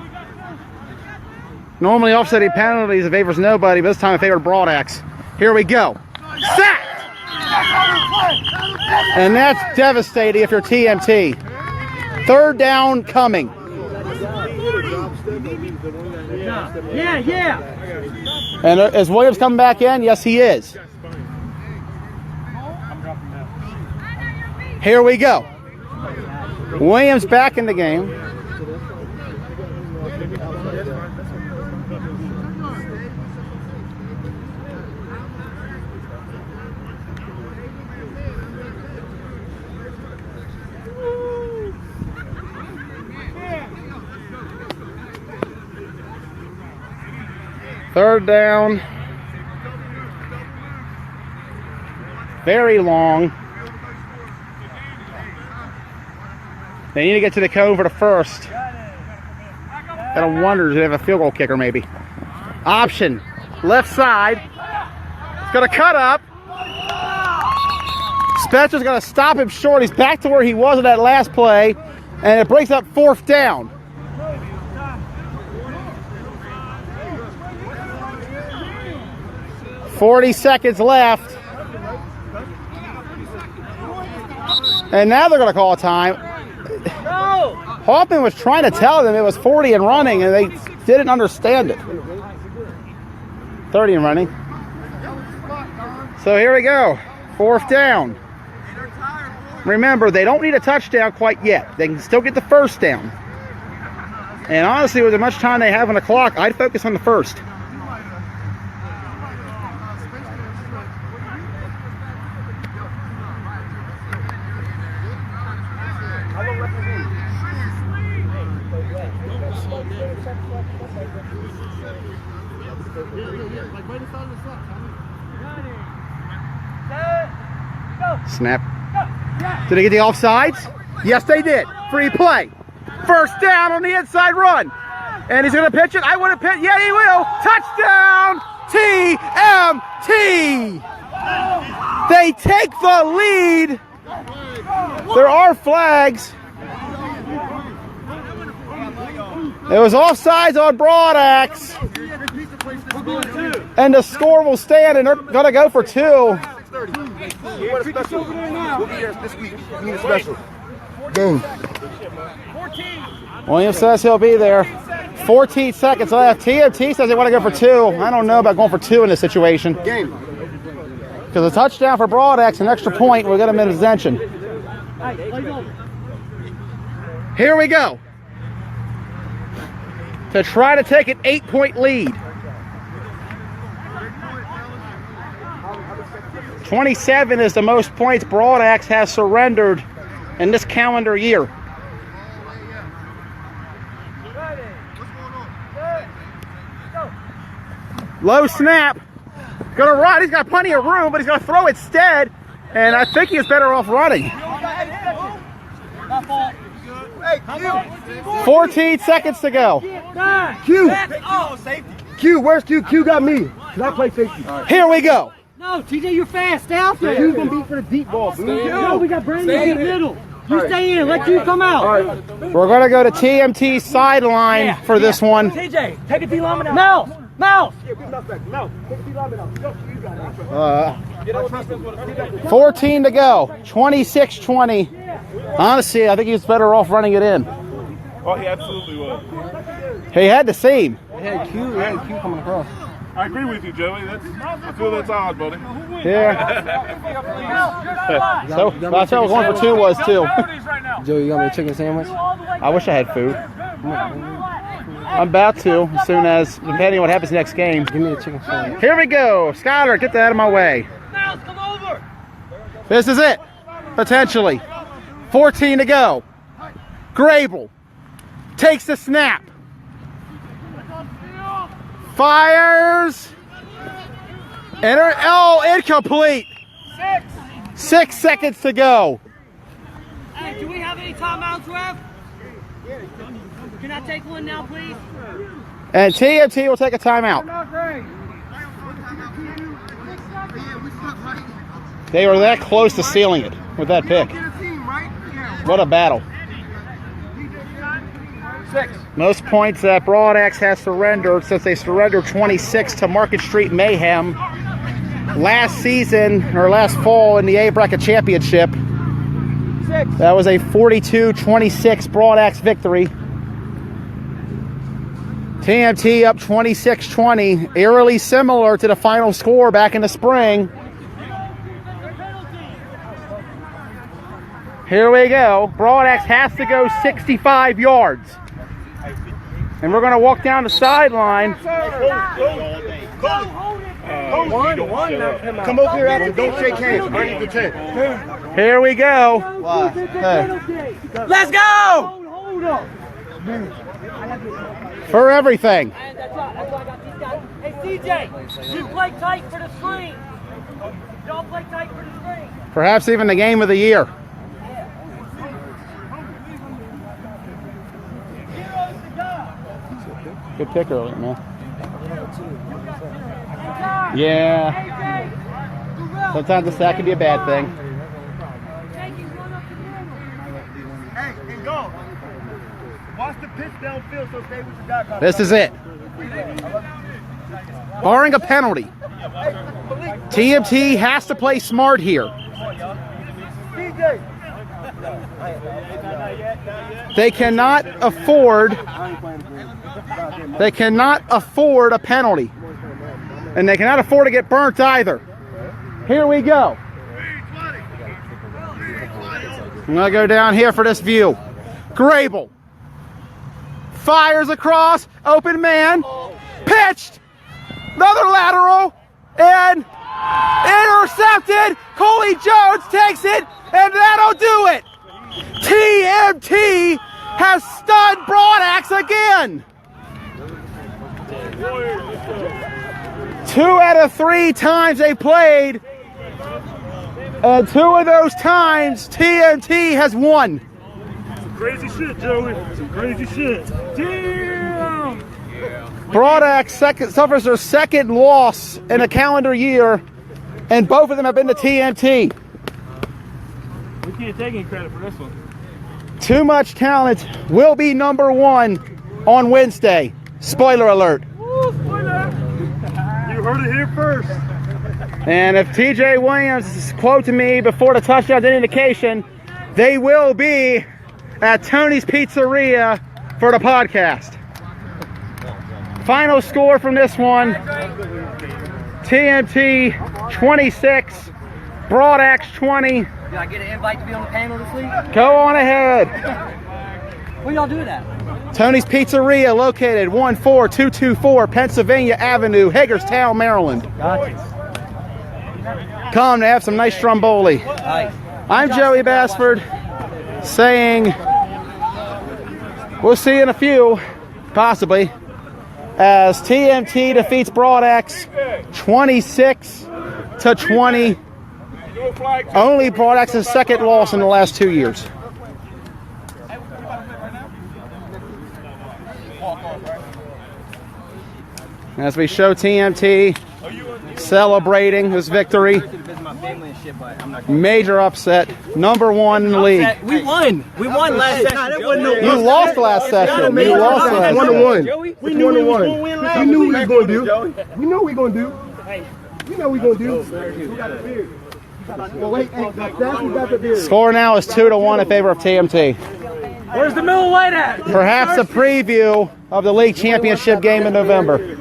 Normally offsetting penalties it favors nobody, but this time it favored Broadax. Here we go. Sacked! And that's devastating if you're TMT. Third down coming. Yeah. And is Williams coming back in? Yes, he is. Here we go. Williams back in the game. Third down. Very long. They need to get to the cone for the first. Gotta wonder, do they have a field goal kicker maybe? Option. Left side. It's gonna cut up. Spencer's gonna stop him short. He's back to where he was in that last play. And it breaks up fourth down. .40 seconds left. And now they're gonna call a time. Hoffman was trying to tell them it was 40 and running, and they didn't understand it. 30 and running. So here we go. Fourth down. Remember, they don't need a touchdown quite yet. They can still get the first down. And honestly, with as much time they have on the clock, I'd focus on the first. Snap. Did they get the offsides? Yes, they did. Free play. First down on the inside run. And he's going to pitch it. I want to pitch. Yeah, he will. Touchdown, TMT. They take the lead. There are flags. It was offsides on Broadax. And the score will stand, and they're going to go for two. We'll be here this week. We need a special game. Williams says he'll be there. 14 seconds left. TMT says they want to go for two. I don't know about going for two in this situation. Game. Because a touchdown for Broadax, an extra point, we'll get them in possession. Here we go. To try to take an 8-point lead. 27 is the most points Broadax has surrendered in this calendar year. Low snap. Gonna run. He's got plenty of room, but he's gonna throw instead. And I think he is better off running. 14 seconds to go. Q. Q, where's Q? Q got me. Cause I play safety. Here we go. No, TJ, you're fast. Stay out there. Q's gonna be for the deep ball. No, we got Brandon in the middle. You stay in. Let you come out. We're gonna go to TMT sideline for this one. TJ, take a D lineman out. Mouse. 14 to go. 26-20. Honestly, I think he was better off running it in. Oh, he absolutely was. He had the seam. Q coming across. I agree with you, Joey. I feel that's odd, buddy. Yeah. So that's what I was 1 for 2 was too. Joey, you got me a chicken sandwich? I wish I had food. I'm about to, as soon as, depending on what happens next game. Give me a chicken sandwich. Here we go. Skyler, get that out of my way. This is it, potentially. 14 to go. Grable takes the snap. Fires. Incomplete. 6 seconds to go. Hey, do we have any timeouts, Rev? Can I take one now, please? And TMT will take a timeout. They were that close to sealing it with that pick. What a battle. 6. Most points that Broad Axe has surrendered since they surrendered 26 to Market Street Mayhem last season, or last fall in the A Bracket Championship. 6. That was a 42-26 Broad Axe victory. TMT up 26-20, eerily similar to the final score back in the spring. Here we go. Broad Axe has to go 65 yards. And we're going to walk down the sideline. Come over here after. Don't shake hands. Underneath the tent. Here we go. Let's go! For everything. That's why I got these guys. Hey, CJ, you play tight for the screen. Y'all play tight for the screen. Perhaps even the game of the year. Good pick earlier, man. Yeah. Sometimes the sack can be a bad thing. Hey, and go. Watch the pitch downfield, so stay with your guy. This is it. Barring a penalty, TMT has to play smart here. They cannot afford a penalty. And they cannot afford to get burnt either. Here we go. I'm going to go down here for this view. Grable fires across, open man, pitched, another lateral, and intercepted. Coley Jones takes it, and that'll do it. TMT has stunned Broad Axe again. 2 out of 3 times they played, and 2 of those times TMT has won. Crazy shit, Joey. Some crazy shit. Damn! Broad Axe suffers their second loss in a calendar year, and both of them have been to TMT. We can't take any credit for this one. Too Much Talent will be number 1 on Wednesday. Spoiler alert. Woo, spoiler! You heard it here first. And if TJ Williams quoted me before the touchdown indication, they will be at Tony's Pizzeria for the podcast. Final score from this one, TMT 26, Broad Axe 20. Did I get an invite to be on the panel this week? Go on ahead. Where y'all do that? Tony's Pizzeria, located 14224 Pennsylvania Avenue, Hagerstown, Maryland. Gotcha. Come to have some nice stromboli. Nice. I'm Joey Bassford saying we'll see you in a few. Possibly. As TMT defeats Broadex 26-20. Only Broadex's second loss in the last 2 years. As we show TMT celebrating his victory. Major upset. Number 1 in the league. We won. We won last session. You lost last session. You lost last One to session. one. We knew we was going to win last. We knew we was going to do. We know we going to do. We know we going to do. Well, wait, hey, that's who got the beard. Score now is 2-1 in favor of TMT. Where's the Miller Lite at? Perhaps a preview of the league championship game in November. Woo!